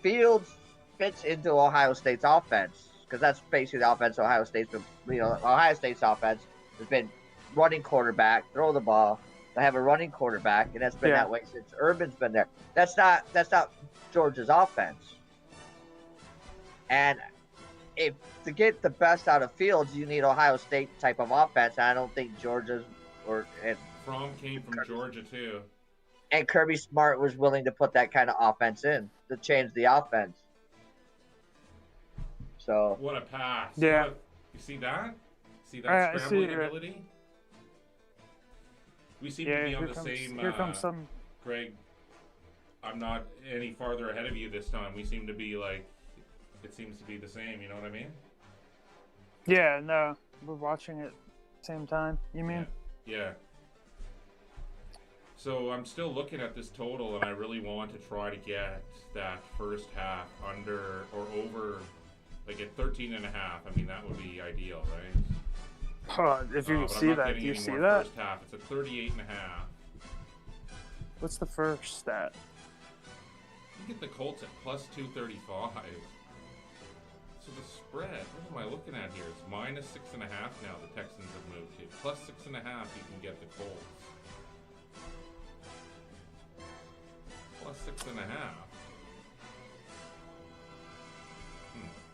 Fields fits into Ohio State's offense because that's basically the offense Ohio State's been. Ohio State's offense has been running quarterback, throw the ball. They have a running quarterback, and that's been that way since Urban's been there. That's not Georgia's offense. And if to get the best out of Fields, you need Ohio State type of offense. And I don't think Georgia's Fromm came from Georgia too. And Kirby Smart was willing to put that kind of offense in to change the offense. So what a pass! Yeah, you see that? See that scrambling ability? We seem to be on the same. Here comes some. Greg, I'm not any farther ahead of you this time. We seem to be like. It seems to be the same. You know what I mean? Yeah. No, we're watching it same time. You mean? Yeah. So I'm still looking at this total, and I really want to try to get that first half under or over, like at 13.5. I mean, that would be ideal, right? If you see that, do you see that? First half, it's a 38.5. What's the first stat? You get the Colts at plus 235. So the spread, what am I looking at here? It's minus 6.5 now. The Texans have moved to plus 6.5. You can get the Colts. Plus 6.5.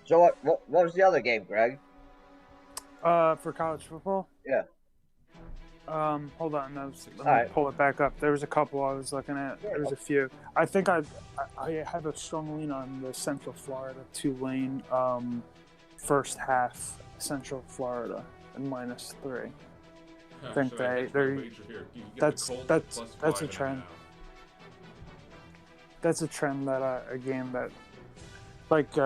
So what was the other game, Greg? For college football? Yeah. Hold on. Let me pull it back up. There was a couple I was looking at. There was a few. I think I have a strong lean on the Central Florida Tulane first half. Central Florida and -3. I think that's a trend. That's a trend that a game that like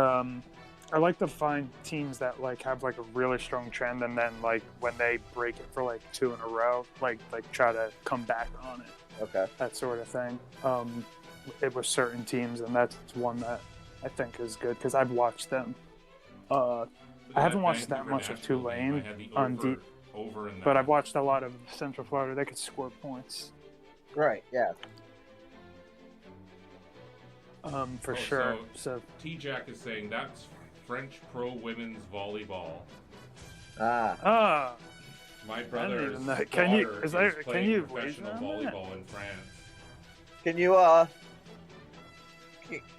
I like to find teams that like have like a really strong trend, and then like when they break it for like 2 in a row, like try to come back on it. Okay. That sort of thing. It was certain teams, and that's one that I think is good because I've watched them. I haven't watched that much of Tulane on deep, but I've watched a lot of Central Florida. They could score points. Right. Yeah. For sure. So T-Jack is saying that's French pro women's volleyball. My brother's daughter can you professional volleyball in France.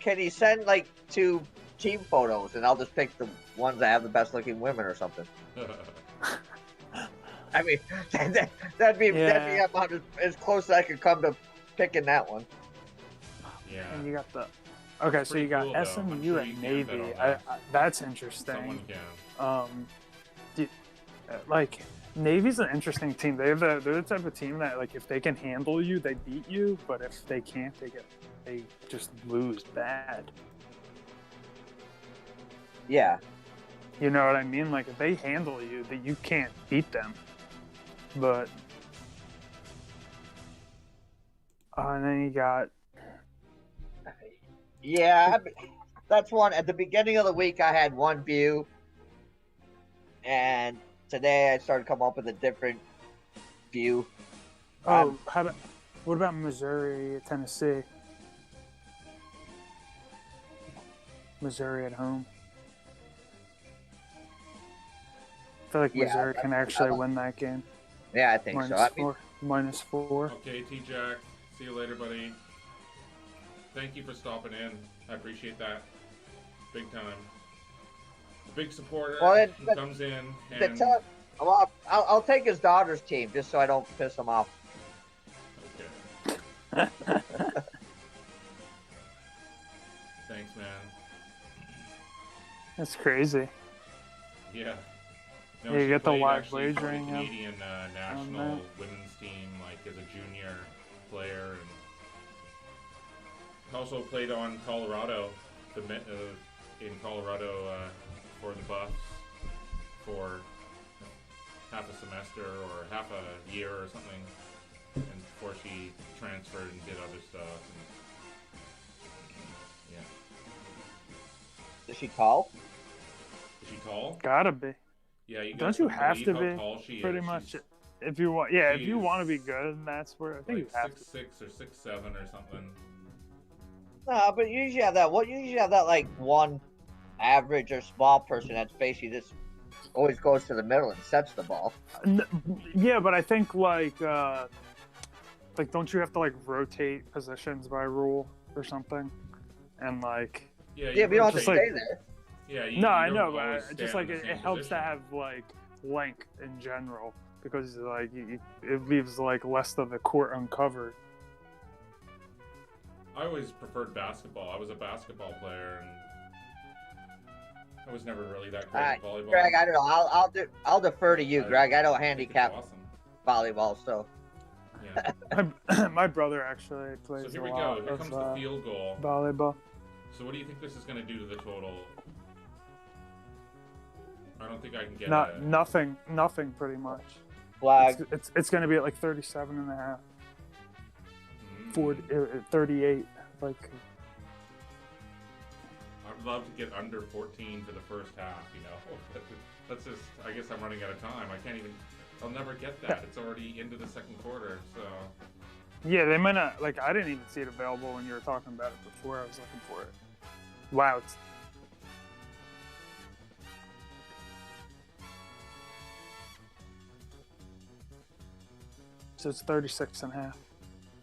Can you send like 2 team photos, and I'll just pick the ones that have the best looking women or something? I mean, that'd be about as close as I could come to picking that one. Yeah. And you got the. Okay, so you got cool, SMU and Navy. That's interesting. Someone can. Like Navy's an interesting team. They're the type of team that like if they can handle you, they beat you. But if they can't, they just lose bad. Yeah. You know what I mean? Like if they handle you, that you can't beat them. But and then you got. Yeah, that's one. At the beginning of the week, I had one view, and today I started coming up with a different view. What about Missouri, Tennessee? Missouri at home. I feel like Missouri can actually win that game. Yeah, I think so. -4. Okay, T-Jack. See you later, buddy. Thank you for stopping in. I appreciate that. Big time. A big supporter who comes in. And... I'll take his daughter's team just so I don't piss him off. Okay. Thanks, man. That's crazy. Yeah. No, you get the live wagering. The wagering. Canadian national women's team, like as a junior player, and also played on Colorado, in Colorado for the Buffs for half a semester or half a year or something, and before she transferred and did other stuff. And, yeah. Is she tall? Is she tall? Gotta be. Yeah, don't you have to be? Pretty is. much, if you want. Yeah, if you want to be good, that's where I think like you have 6'6" or 6'7" or something. No, but you usually have that. What you usually have that like one average or small person that's basically just always goes to the middle and sets the ball. Yeah, but I think like don't you have to like rotate positions by rule or something? And like Yeah, Yeah, we don't have to just stay like- there. Yeah, no, I don't know, always but stand just in like the it same helps to position. have like length in general because like it leaves like less of the court uncovered. I always preferred basketball. I was a basketball player, and I was never really that great at volleyball. Greg, I don't know. I'll defer to you, Greg. I don't I think it's handicap awesome. volleyball, so Yeah. My brother actually plays So here a we lot go. Here of comes the field goal. volleyball. So what do you think this is going to do to the total? I don't think I can get Nothing pretty much. flag. It's going to be at like 37 and a half. 38 like I'd love to get under 14 for the first half, you know. That's just, I guess I'm running out of time. I'll never get that. It's already into the second quarter, so. yeah, they might not, like, I didn't even see it available when you were talking about it before. I was looking for it. Wow. So it's 36 and a half.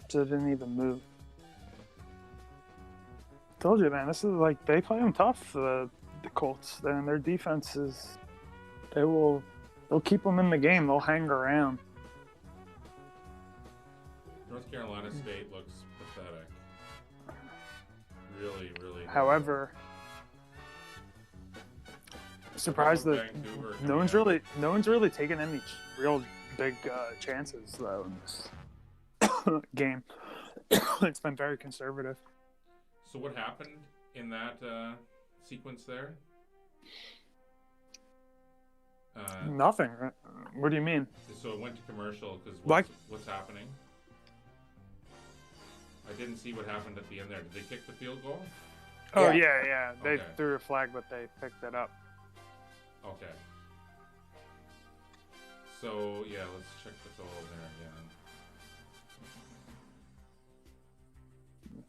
So it didn't even move. Told you, man. This is like, they play them tough, the Colts. And their defense is, they'll keep them in the game. They'll hang around. North Carolina State looks pathetic. Really, really. However, surprised that Vancouver no one's really taken any real big chances though in this game. It's been very conservative. So what happened in that sequence there? Nothing. What do you mean? So it went to commercial because Like- what's happening? I didn't see what happened at the end there. Did they kick the field goal? Oh Yeah. yeah. They Okay. threw a flag, but they picked it up. Okay. So yeah, let's check the total there again.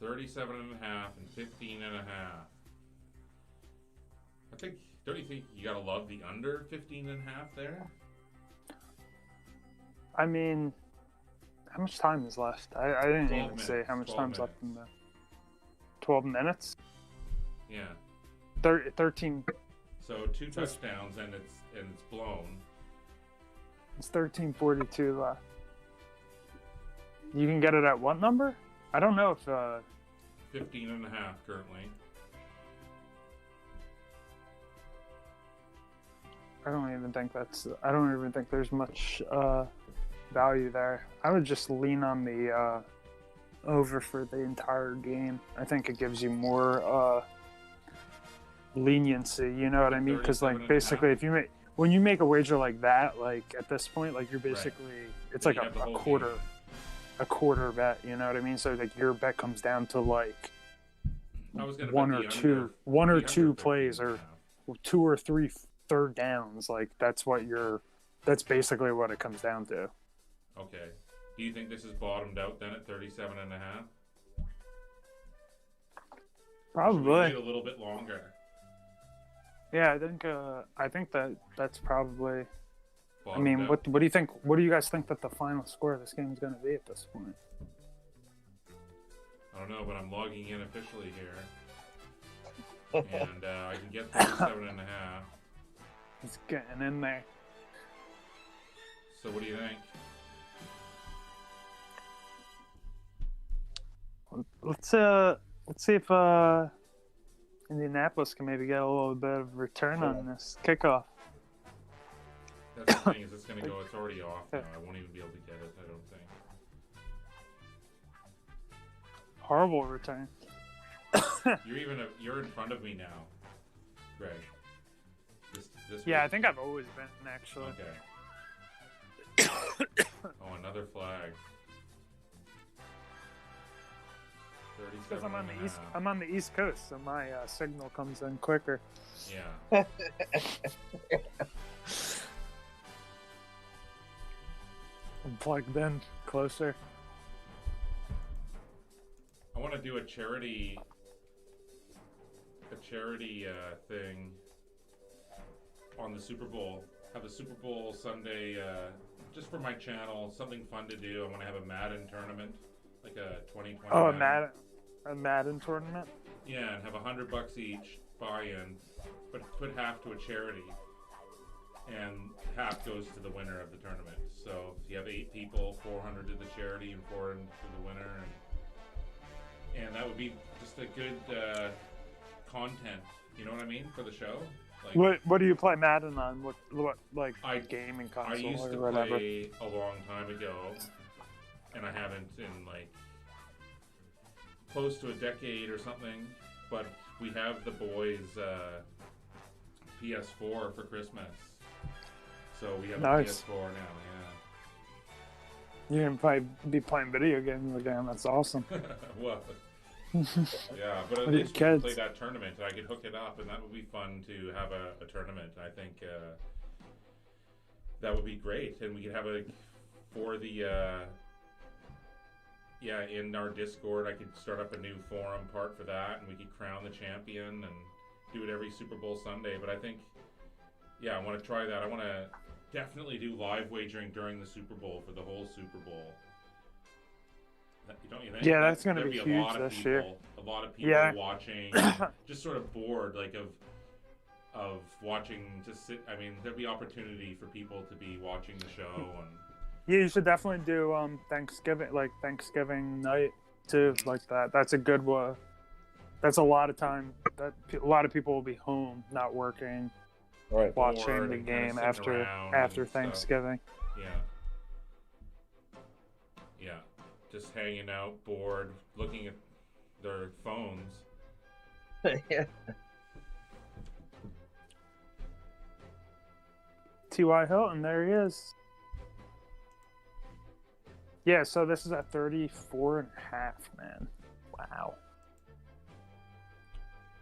37 and a half and 15 and a half. Don't you think you gotta love the under 15 and a half there? I mean, how much time is left? I didn't 12 even say minutes, how much 12 time's left in the 12 minutes. Yeah. 13. So two touchdowns and it's blown. It's 13:42 left. You can get it at what number? I don't know if 15 and a half currently. I don't even think there's much value there. I would just lean on the over for the entire game. I think it gives you more leniency, you know what I mean? Because like basically when you make a wager like that, like at this point, like you're basically it's Then like you have the a whole quarter game. a quarter bet, you know what I mean? So like your bet comes down to like I was gonna one bet or the two under- one or the two under plays 15 or and a half. 2 or 3 third downs. Like that's basically what it comes down to. Okay. Do you think this is bottomed out then at 37 and a half? Should we Probably. wait a little bit longer? Yeah, I think that's probably. I Bottomed mean, out? what do you think? What do you guys think that the final score of this game is going to be at this point? I don't know, but I'm logging in officially here. And I can get 37 and a half. It's getting in there. So what do you think? Let's see if Indianapolis can maybe get a little bit of return on this kickoff. That's the thing, is it's going to go, it's already off now. I won't even be able to get it, I don't think. Horrible return. You're in front of me now, Greg. This Yeah, I week. think I've always been actually. Okay. Oh, another flag. Because 37 I'm on and the a east. half. I'm on the East Coast, so my signal comes in quicker. Yeah. I'm plugged in closer. I want to do a charity charity thing on the Super Bowl. Have the Super Bowl Sunday just for my channel. Something fun to do. I want to have a Madden tournament, like a 2020. Oh, a Madden tournament. Yeah, and have $100 each buy-in, but put half to a charity, and half goes to the winner of the tournament. So if you have 8 people, 400 to the charity and 400 to the winner, and that would be just a good content. You know what I mean for the show. Like, What do you play Madden on? What like gaming I console used to or whatever? play a long time ago, and I haven't in like close to a decade or something. But we have the boys' PS4 for Christmas, so we have Nice. a PS4 now. You can probably be playing video games again. That's awesome. Yeah. Well, yeah, but at With your least we could kids. play that tournament. I could hook it up, and that would be fun to have a tournament. I think that would be great, and we could have for the in our Discord. I could start up a new forum part for that, and we could crown the champion and do it every Super Bowl Sunday. But I think, I want to try that. I want to definitely do live wagering during the Super Bowl for the whole Super Bowl. Don't you think? Yeah, that's going to There'd be a huge lot of this people, year. A lot of people Yeah. watching, just sort of bored, like of watching. Just sit. I mean, there'd be opportunity for people to be watching the show, and Yeah, you should definitely do Thanksgiving night too, like that. That's a good one. That's a lot of time. That a lot of people will be home, not working, Right. watching bored the and kinda game sitting around after and stuff. Thanksgiving. Yeah, just hanging out, bored, looking at their phones. Yeah. T.Y. Hilton, there he is. Yeah, so this is at 34.5, man. Wow.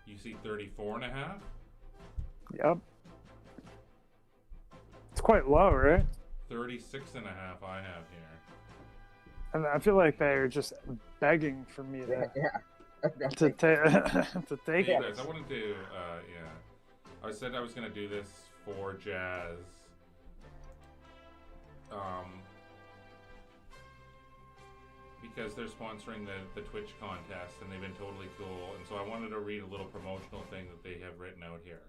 You see 34.5? Yep. It's quite low, right? 36.5 I have here. And I feel like they're just begging for me to take Hey it. guys, I wanted to, I said I was going to do this for Jazz. Because they're sponsoring the Twitch contest, and they've been totally cool. And so I wanted to read a little promotional thing that they have written out here.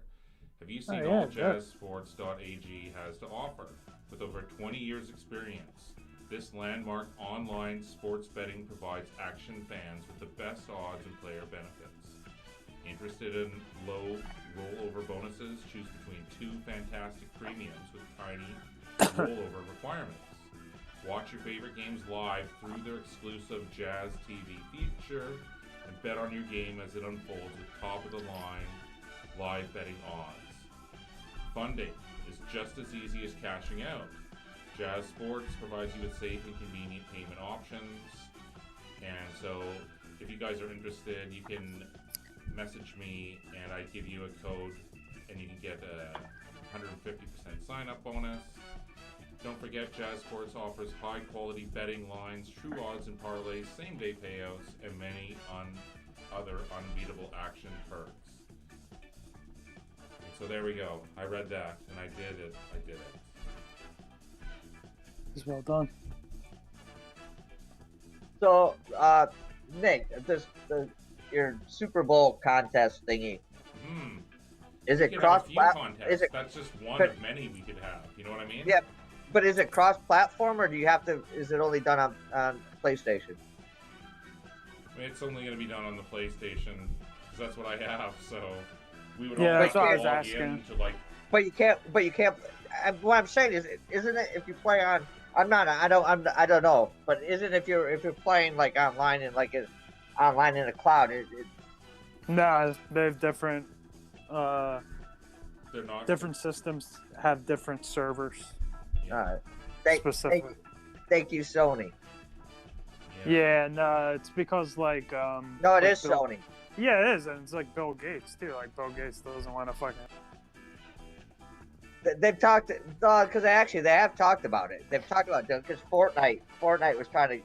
Have you seen all jazzsports.ag has to offer? With over 20 years experience, this landmark online sports betting provides action fans with the best odds and player benefits. Interested in low rollover bonuses? Choose between 2 fantastic premiums with tiny rollover requirements. Watch your favorite games live through their exclusive Jazz TV feature and bet on your game as it unfolds with top-of-the-line live betting odds. Funding is just as easy as cashing out. Jazz Sports provides you with safe and convenient payment options. And so if you guys are interested, you can message me and I give you a code and you can get a 150% sign-up bonus. Don't forget, Jazz Sports offers high-quality betting lines, true odds and parlays, same-day payouts, and many other unbeatable action perks. So there we go. I read that, and I did it. It's well done. So, Nick, your Super Bowl contest thingy, is it We could have a few cross-platform? contests. Is it? That's just one of many we could have. You know what I mean? Yeah, but is it cross-platform, or do you have to? Is it only done on PlayStation? I mean, it's only going to be done on the PlayStation because that's what I have. So we would Yeah, all have that's what I to was log asking. in to like. But you can't. What I'm saying is, isn't it if you play on? I don't know. But isn't if you're playing like online and online in the cloud? No, they have different. They're not Different systems have different servers. Thank you, Sony. Yeah, no, it's because like No, it like is Bill- Sony. Yeah, it is, and it's like Bill Gates too. Like Bill Gates doesn't want to fucking. They've talked because actually they have talked about it. They've talked about doing because Fortnite was trying to.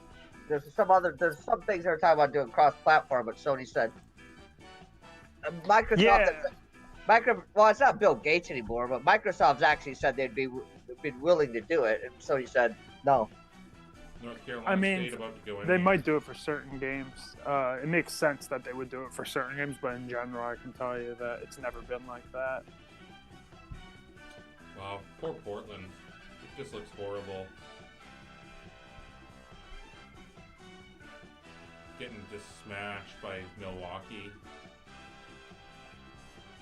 There's some things they were talking about doing cross-platform, but Sony said Microsoft. Yeah. Well, it's not Bill Gates anymore, but Microsoft's actually said they'd been willing to do it, and Sony said no. North Carolina I mean, State about to go in. they might do it for certain games. It makes sense that they would do it for certain games, but in general, I can tell you that it's never been like that. Wow, poor Portland. It just looks horrible. Getting just smashed by Milwaukee.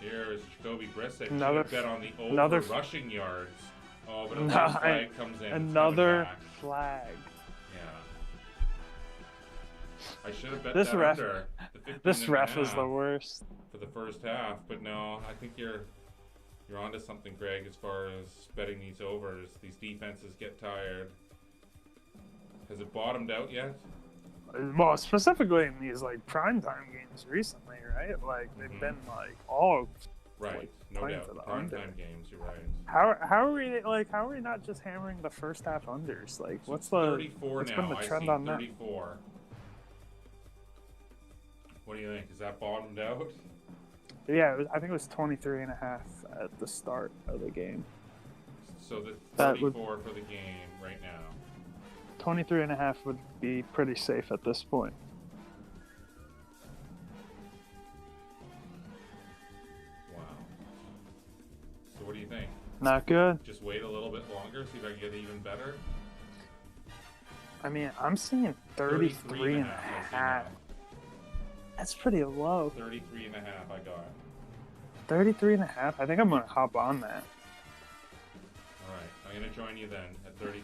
Here's Jacoby Brissett. Another Bet on the over another rushing yards. Oh, but a flag comes in. Another flag. Yeah. I should have bet This that ref, under. this ref is the worst. For the first half, but no, I think you're onto something, Greg, as far as betting these overs. These defenses get tired. Has it bottomed out yet? Well, specifically in these like primetime games recently, right? Like they've been like all right, like, no playing doubt. for the Primetime games, you're right. How are we not just hammering the first half unders? Like So what's 34 what's now. been the trend I see on 34. What do you think? Is that bottomed out? that? Yeah, I think it was 23.5 at the start of the game. So the That would- 34 for the game right now. 23.5 would be pretty safe at this point. Wow. So what do you think? Not good. Just wait a little bit longer, see if I can get even better? I mean, I'm seeing 33.5. That's pretty low. 33.5 I got. 33.5. I think I'm gonna hop on that. Alright, I'm gonna join you then at 33.5.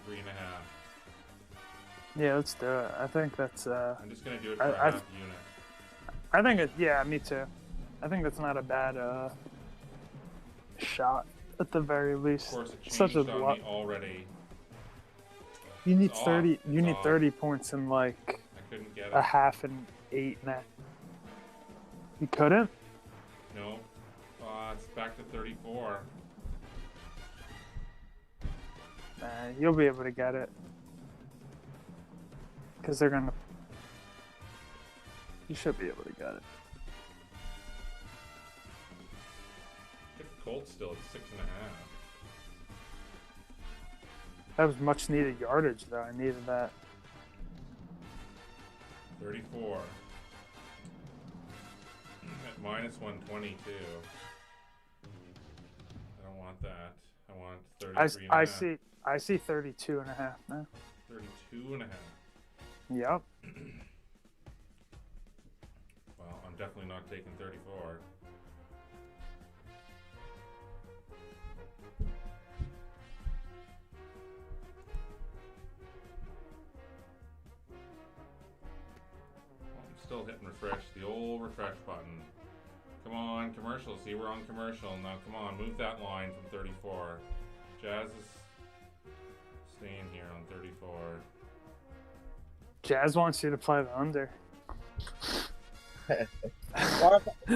Yeah, let's do it. I think that's. I'm just gonna do it for a half unit. I think it. Yeah, me too. I think that's not a bad shot at the very least. Of course, it changed Such a on lot. me already. You need It's off. 30. It's You need off. 30 points in like I couldn't get a it. half and 8.5. You couldn't? No. It's back to 34. You'll be able to get it. Because they're gonna. You should be able to get it. The Colts still at 6.5. That was much needed yardage, though. I needed that. 34. At minus 122. I don't want that. I want 33 I see 32.5 now. 32.5. Yep. Well, I'm definitely not taking 34. I'm still hitting refresh, the old refresh button. Come on, commercial. See, we're on commercial. Now, come on, move that line from 34. Jazz is staying here on 34. Jazz wants you to play the under.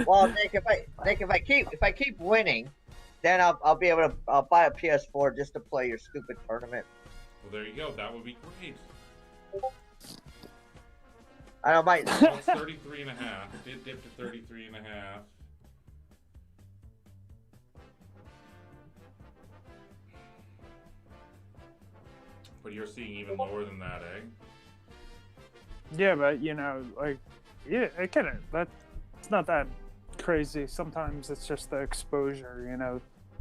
Well, Nick, if I keep winning, then I'll be able to buy a PS4 just to play your stupid tournament. Well, there you go. That would be great. I don't mind. Well, it's 33.5. It did dip to 33.5. But you're seeing even lower than that, eh? Yeah, but you know, like, yeah, it kind of that. It's not that crazy. Sometimes it's just the exposure, you know,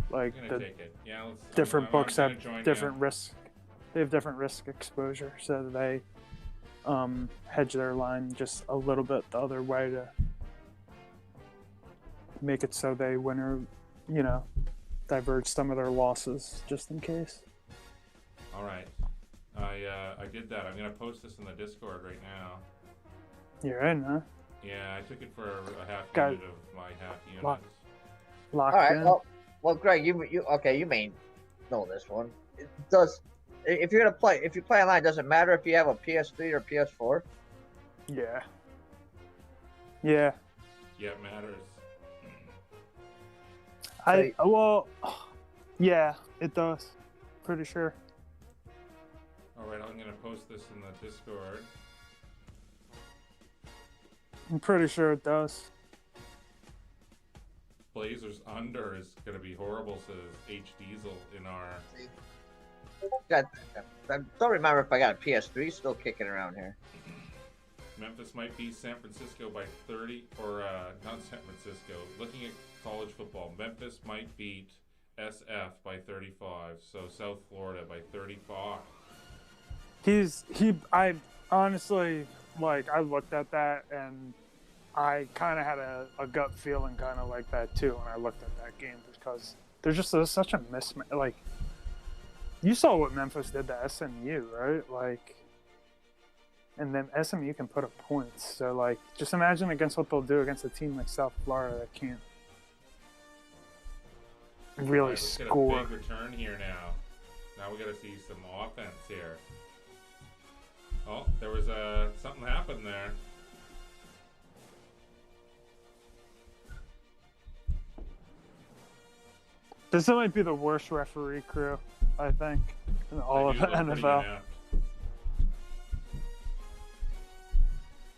like I'm gonna the take it. Yeah, let's. different books gonna have join different you. risk. They have different risk exposure, so they hedge their line just a little bit the other way to make it so they win or, you know, diverge some of their losses just in case. All right. I did that. I'm gonna post this in the Discord right now. You're in, huh? Yeah, I took it for a half Got unit of my half unit. Locked All right. in. Well, Greg, you may know this one. It does if you're gonna play online, does it matter if you have a PS3 or PS4? Yeah. Yeah, it matters. Yeah, it does. Pretty sure. All right, I'm gonna post this in the Discord. I'm pretty sure it does. Blazers under is going to be horrible, says H Diesel in our. I don't remember if I got a PS3 still kicking around here. Memphis might beat San Francisco by 30, or not San Francisco. Looking at college football, Memphis might beat SF by 35, so South Florida by 35. I honestly, like, I looked at that and I kind of had a gut feeling kind of like that too when I looked at that game, because there's such a mismatch. Like, you saw what Memphis did to SMU, right? Like, and then SMU can put up points. So, like, just imagine against what they'll do against a team like South Florida that can't really score. Get a big return here now. Now we got to see some offense here. Oh, there was something happened there. This might be the worst referee crew, I think, in all of the NFL.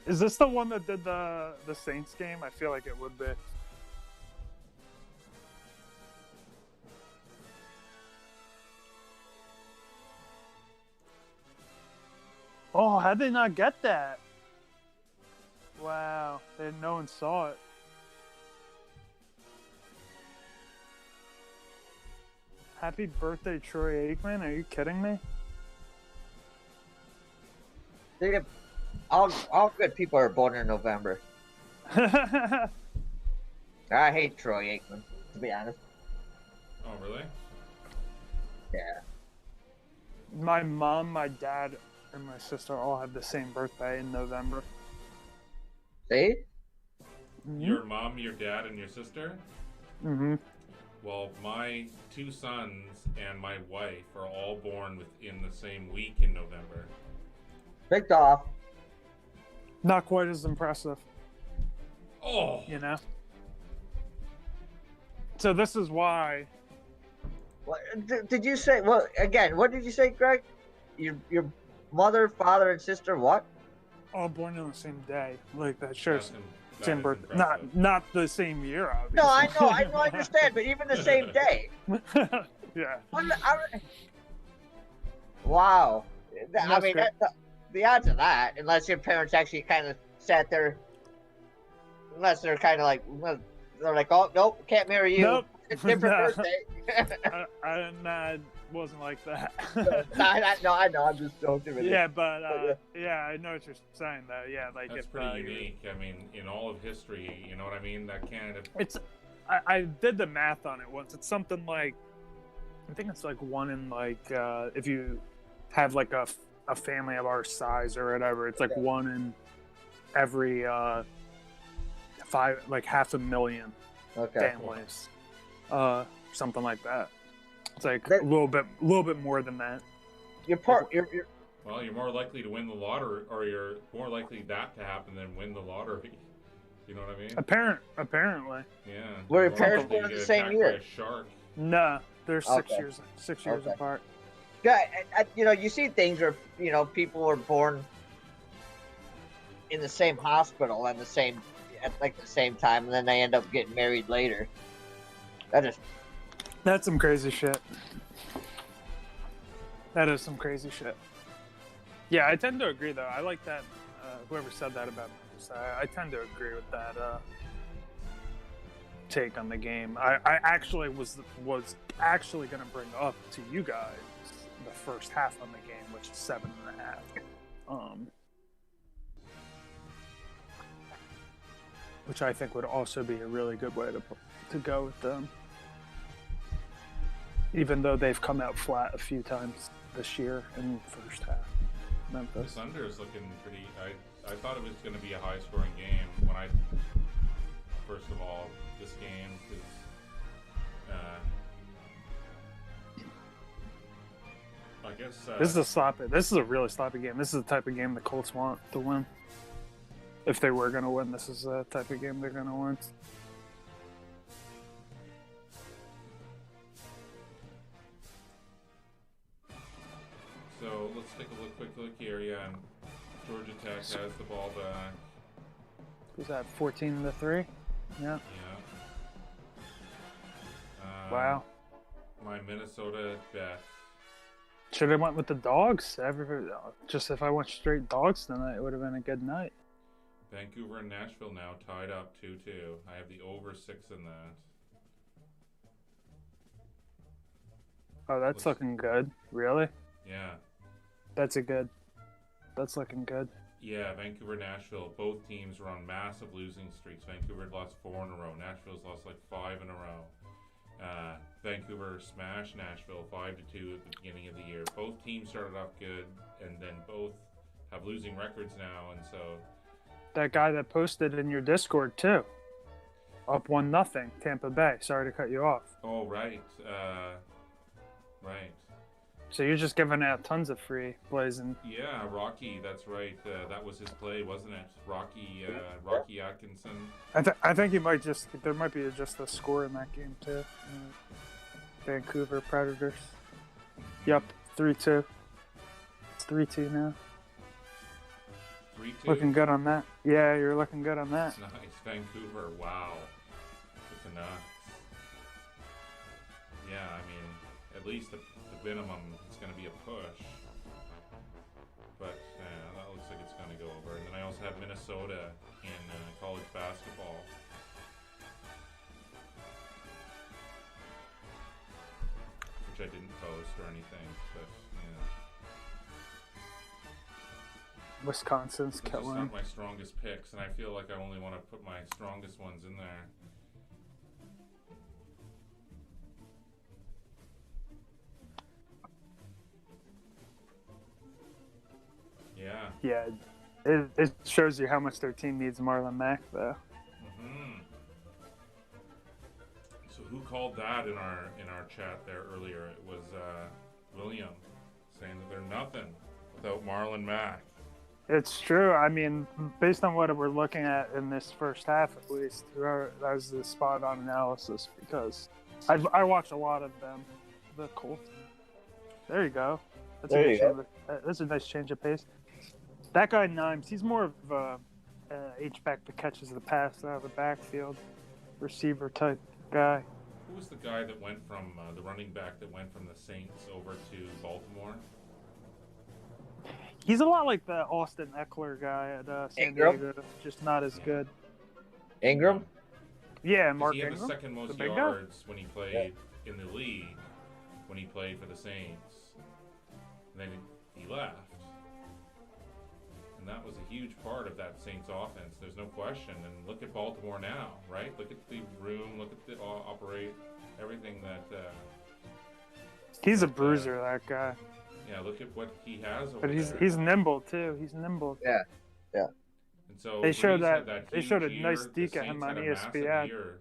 Is this the one that did the Saints game? I feel like it would be. Oh, how'd they not get that? Wow, no one saw it. Happy birthday, Troy Aikman. Are you kidding me? All good people are born in November. I hate Troy Aikman, to be honest. Oh, really? Yeah. My mom, my dad, and my sister all have the same birthday in November. See? Mm-hmm. Your mom, your dad, and your sister? Mm-hmm. Well, my two sons and my wife are all born within the same week in November. Picked off. Not quite as impressive. Oh! You know? So this is why... What did you say? Well, again, what did you say, Greg? Your mother, father, and sister, what? All born on the same day. Like, that shows... That Same is birthday. impressive. Not the same year, obviously. No, I understand, but even the same day. Yeah. Wow. I mean, great. the odds of that, unless your parents actually kind of sat there, unless they're kind of like, they're like, oh, nope, can't marry you. Nope. It's different birthday. I wasn't like that. No, I know, I'm just joking with you. Yeah, but yeah, I know what you're saying though. Yeah, like That's pretty unique. I mean, in all of history, you know what I mean? That Canada. I did the math on it once. It's something like, I think it's like one in like if you have like a family of our size or whatever, it's like one in every 500,000 families, something like that. It's like a little bit more than that. Well, you're more likely to win the lottery, or you're more likely that to happen than win the lottery. You know what I mean? Apparently. Yeah. Were your parents born in the same year? By a shark. No, they're 6 years apart. Yeah, you see things where people were born in the same hospital at the same time, and then they end up getting married later. That's some crazy shit. That is some crazy shit. Yeah, I tend to agree though. I like that. Whoever said that about me, I tend to agree with that take on the game. I actually was actually going to bring up to you guys the first half on the game, which is 7.5. Which I think would also be a really good way to go with them. Even though they've come out flat a few times this year in the first half. Memphis. This under is looking pretty. I thought it was going to be a high-scoring game when first of all, this game is. I guess This is a really sloppy game. This is the type of game the Colts want to win. If they were going to win, this is the type of game they're going to win. So let's take a quick look here. Yeah, and Georgia Tech has the ball back. Was that 14-3? Yeah. Yeah. Wow. My Minnesota bet. Should have went with the dogs. Just if I went straight dogs tonight, it would have been a good night. Vancouver and Nashville now tied up 2-2. I have the over 6 in that. Oh, that's looking good. Really? Yeah. That's looking good. Yeah, Vancouver, Nashville. Both teams were on massive losing streaks. Vancouver had lost 4 in a row. Nashville's lost like 5 in a row. Vancouver smashed Nashville 5-2 at the beginning of the year. Both teams started off good, and then both have losing records now, and so That guy that posted in your Discord too. Up 1-0, Tampa Bay. Sorry to cut you off. oh right, right. So you're just giving out tons of free plays, and Yeah, Rocky. That's right. That was his play, wasn't it? Rocky Atkinson. I think you might there might be just a score in that game too. Vancouver Predators. Yep, 3-2. It's 3-2 now. 3-2. Looking good on that. Yeah, you're looking good on that. Nice, Vancouver. Wow, the Canucks. Yeah, I mean, at least the minimum it's going to be a push. But that looks like it's going to go over. And then I also have Minnesota in college basketball. Which I didn't post or anything, but Wisconsin's it's just killing. not my strongest picks, and I feel like I only want to put my strongest ones in there. Yeah. Yeah, it shows you how much their team needs Marlon Mack, though. Mm-hmm. So who called that in our chat there earlier? It was William saying that they're nothing without Marlon Mack. It's true. I mean, based on what we're looking at in this first half, at least, that was the spot-on analysis because I watch a lot of them. The Colts. There you go. That's a nice change of pace. That guy Nimes, he's more of a H-back that catches the pass out of the backfield, receiver type guy. Who was the guy that went from the running back that went from the Saints over to Baltimore? He's a lot like the Austin Eckler guy at San Diego, just not as good. Ingram? Yeah, Mark He had Ingram. the second most the big yards when he played in the league, when he played for the Saints. And then he left. And that was a huge part of that Saints offense. There's no question. And look at Baltimore now, right? Look at the room. Look at the operate everything that. He's a bruiser, that guy. Yeah, look at what he has over But there. he's nimble too. He's nimble. Yeah. And so They showed Breeze had that. They huge showed a year. nice The deke at Saints him on had a massive ESPN. year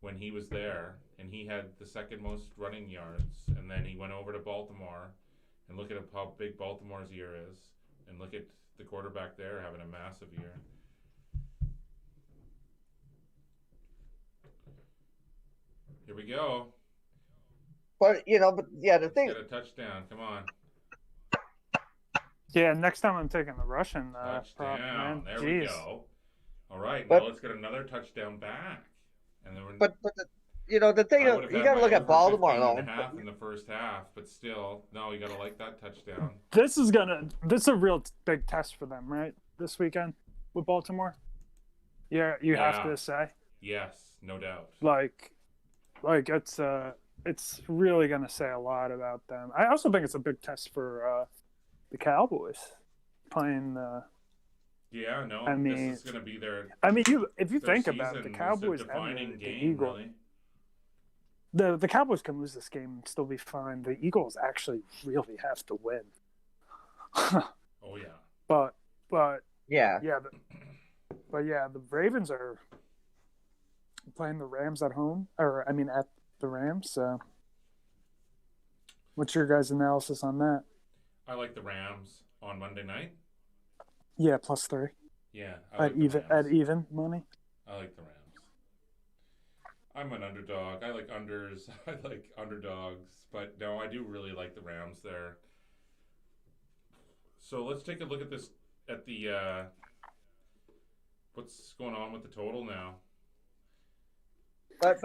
when he was there, and he had the second most running yards. And then he went over to Baltimore, and look at how big Baltimore's year is, and look at the quarterback there having a massive year. Here we go. But the thing. Get a touchdown. Come on. Yeah, next time I'm taking the Russian Touchdown. prop, man. There Jeez. we go. All right, But- now let's get another touchdown back. And then we're But the thing I would've you had got to my look at over Baltimore 15 though. and a half in the first half, but still, no, you got to like that touchdown. This is a real big test for them, right? This weekend with Baltimore. Yeah, you have Yeah. to say, Yes, no doubt. like it's really gonna say a lot about them. I also think it's a big test for the Cowboys playing. Yeah, no, I mean- this is going to be their. I mean, if you their think about it, the season. Cowboys It's a and defining the game, Eagles. really. The Cowboys can lose this game and still be fine. The Eagles actually really have to win. Oh yeah. but Yeah. the Ravens are playing the Rams at home, at the Rams. So, what's your guys' analysis on that? I like the Rams on Monday night. Yeah, +3 Yeah, I like at the even Rams. money. I like the Rams. I'm an underdog. I like unders. I like underdogs. But no, I do really like the Rams there. So let's take a look at this at the what's going on with the total now. But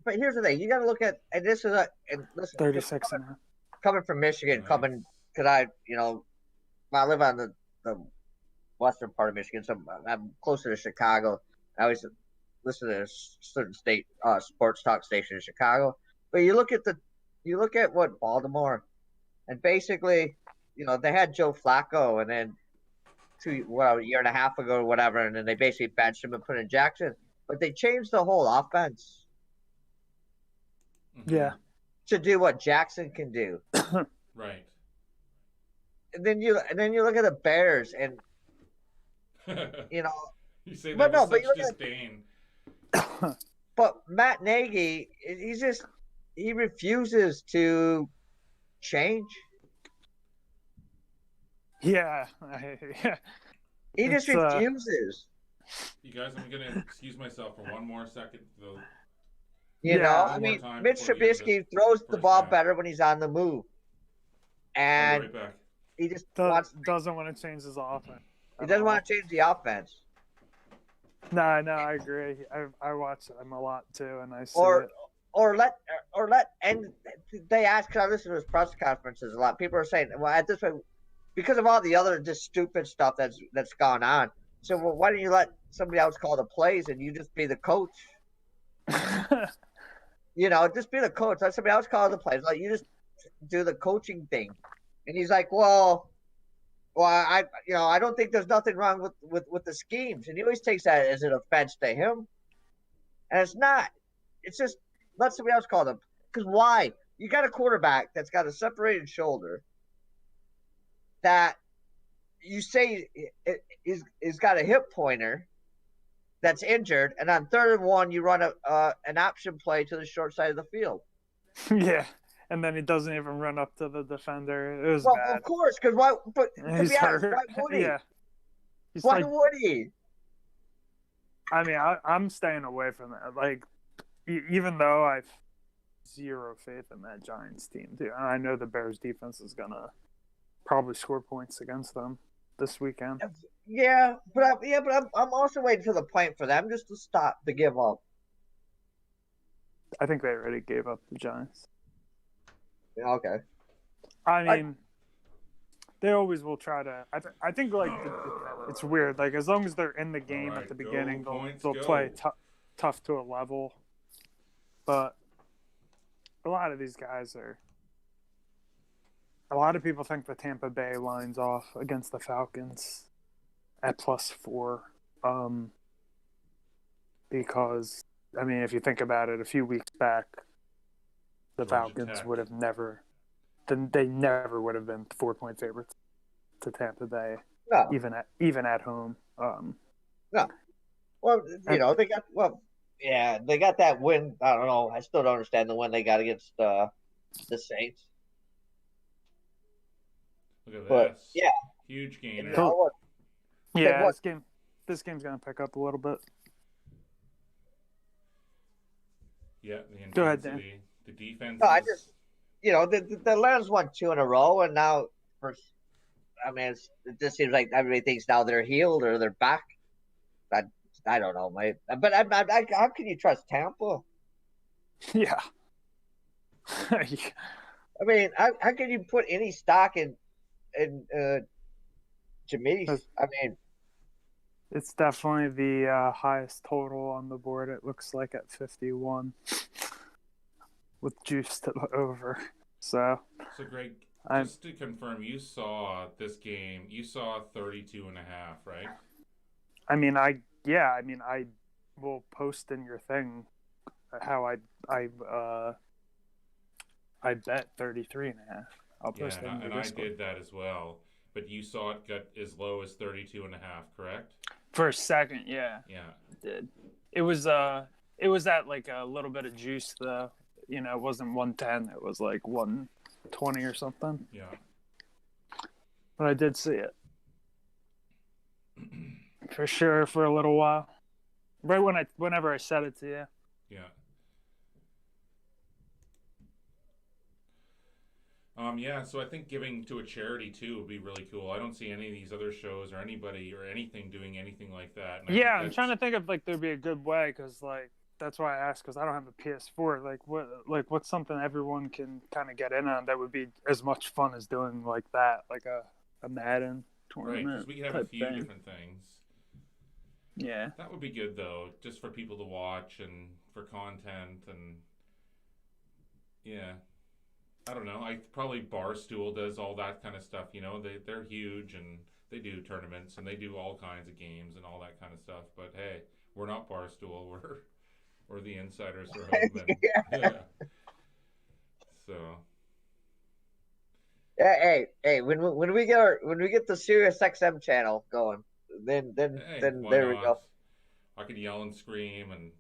here's the thing. You got to look at, and this is and listen, 36 and a half. coming from Michigan, Nice. because I live on the western part of Michigan, so I'm closer to Chicago. I always listen to a certain state sports talk station in Chicago. But you look at what Baltimore, and basically, they had Joe Flacco, and then a year and a half ago or whatever, and then they basically benched him and put in Jackson. But they changed the whole offense Mhm. Yeah. to do what Jackson can do. Right. And then you look at the Bears, and you know, You say but that with no, but such you look at disdain. but Matt Nagy, he refuses to change. Yeah. Yeah. He just It's, refuses. You guys, I'm gonna excuse myself for one more second, though. Yeah. I One more mean, time Mitch before we get to Trubisky throws the first ball half. better when he's on the move, I'll be and right back. he just doesn't want to change his offense. he doesn't want to change the offense. No, I agree. I watch them a lot too, and I see Or it. or let and they ask. Cause I listen to his press conferences a lot. People are saying, well, at this point, because of all the other just stupid stuff that's gone on. So, well, why don't you let somebody else call the plays and you just be the coach? Just be the coach. Let somebody else call the plays. Like, you just do the coaching thing. And he's like, well, I don't think there's nothing wrong with the schemes. And he always takes that as an offense to him, and it's not. It's just let somebody else call them. Because why? You got a quarterback that's got a separated shoulder that you say is got a hip pointer that's injured, and on 3rd and 1, you run an option play to the short side of the field. Yeah, and then he doesn't even run up to the defender. It was Well, bad. of course, because why? But to He's be honest, hurt. why would he? Yeah. He's Why like, would he? I mean, I'm staying away from that. Like, even though I've zero faith in that Giants team, too. And I know the Bears defense is gonna probably score points against them this weekend. Yeah, but I'm also waiting for the point for them just to stop to give up. I think they already gave up the Giants. Yeah, okay. I mean, they always will try to. I think like it's weird. Like, as long as they're in the game All at the right, go, beginning, points, they'll go. play tough to a level. But a lot of these guys are. A lot of people think the Tampa Bay line's off against the Falcons at +4, because I mean, if you think about it, a few weeks back, the Georgia Falcons Tech. would have never. Then they never would have been 4-point favorites to Tampa Bay, No, even at home. no. Well, they got that win. I don't know. I still don't understand the win they got against the Saints. Look at But this. yeah, Huge gainer. you know what? Yeah, what- this game's gonna pick up a little bit. Yeah, the intensity. Go ahead, Dan. The defense. No, I is- just the Lions won 2 in a row, and now it just seems like everybody thinks now they're healed or they're back. I don't know, mate. But how can you trust Tampa? Yeah. I mean, how can you put any stock in Jameis? I mean, It's definitely the highest total on the board. It looks like at 51, with juice to the over. So Greg, I'm- just to confirm, you saw this game. You saw 32.5, right? I mean, I will post in your thing how I bet 33.5. I'll Yeah, post it in and your I Discord. did that as well. But you saw it got as low as 32.5, correct? For a second, yeah, Yeah. it did. It was at like a little bit of juice though. It wasn't 110. It was like 120 or something. Yeah. But I did see it for sure for a little while. Right whenever I said it to you. Yeah. Yeah, so I think giving to a charity too would be really cool. I don't see any of these other shows or anybody or anything doing anything like that. And I think Yeah, I'm that's- trying to think of like there'd be a good way because like that's why I asked, because I don't have a PS4. What's something everyone can kind of get in on that would be as much fun as doing like that, like a Madden Right, because tournament we could have a type few thing. different things. Yeah. That would be good though, just for people to watch and for content and yeah. I don't know. I probably Barstool does all that kind of stuff. You know, they're huge and they do tournaments and they do all kinds of games and all that kind of stuff. But hey, we're not Barstool. We're the insiders for home. Yeah. So. Yeah, hey, when we get the Sirius XM channel going, then Hey, why there we not? go. I could yell and scream and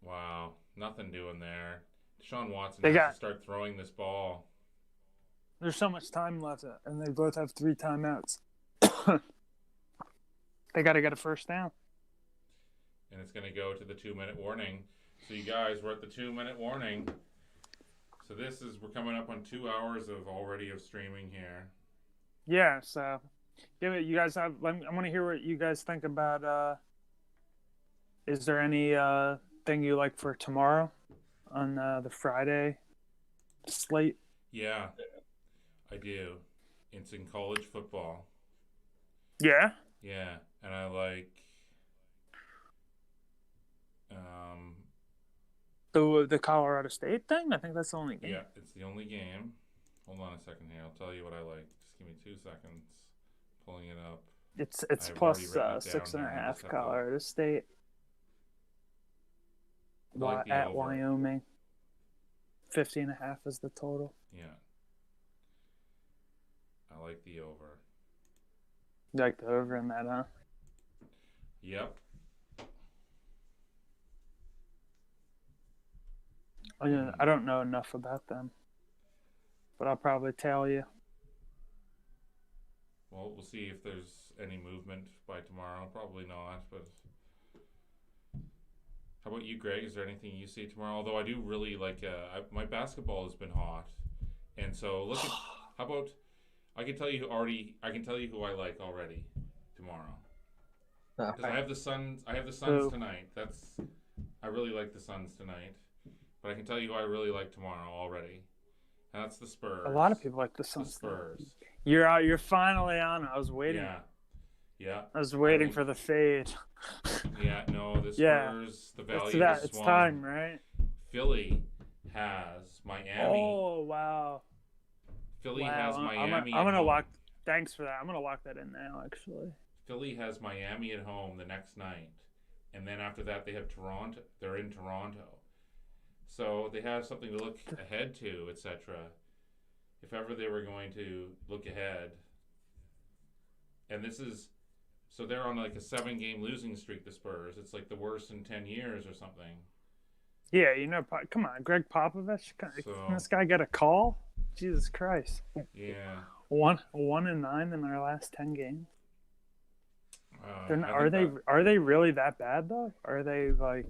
wow, nothing doing there. Deshaun Watson They has got to start throwing this ball. There's so much time left, and they both have 3 timeouts. They got to get a first down. And it's going to go to the 2-minute warning. So you guys, we're at the 2-minute warning. So we're coming up on 2 hours of streaming here. Yeah, so you guys I want to hear what you guys think about. Is there any thing you like for tomorrow on the Friday slate? Yeah, I do. It's in college football. Yeah. Yeah, and I like the Colorado State thing. I think that's the only game. yeah, it's the only game. Hold on a second here. I'll tell you what I like. Just give me 2 seconds. Pulling it up. It's I've plus already written it down 6.5 here. Colorado State I like the at over. Wyoming. 50.5 is the total. Yeah. I like the over. You like the over in that, huh? Yep. I don't know enough about them, but I'll probably tell you. Well, we'll see if there's any movement by tomorrow. Probably not, but how about you, Greg? Is there anything you see tomorrow? Although I do really like my basketball has been hot, and so look at how about I can tell you who I like already tomorrow because I have the Suns. I have the Suns tonight. I really like the Suns tonight, but I can tell you who I really like tomorrow already. And that's the Spurs. A lot of people like the Suns. The Spurs. You're out. You're finally on. I was waiting. Yeah. I was waiting for the fade. Yeah, no, the Spurs, the value is it's time, right? Philly has Miami. Oh, wow. Philly has Miami. I'm gonna lock. Thanks for that. I'm gonna lock that in now. Actually, Philly has Miami at home the next night, and then after that they have Toronto. They're in Toronto, so they have something to look ahead to, etc. If ever they were going to look ahead, and this is, so they're on like a 7-game losing streak. The Spurs. It's like the worst in 10 years or something. Yeah, come on, Greg Popovich. Can this guy get a call? Jesus Christ. Yeah. 1-9 in their last 10 games. Are they really that bad though? Are they like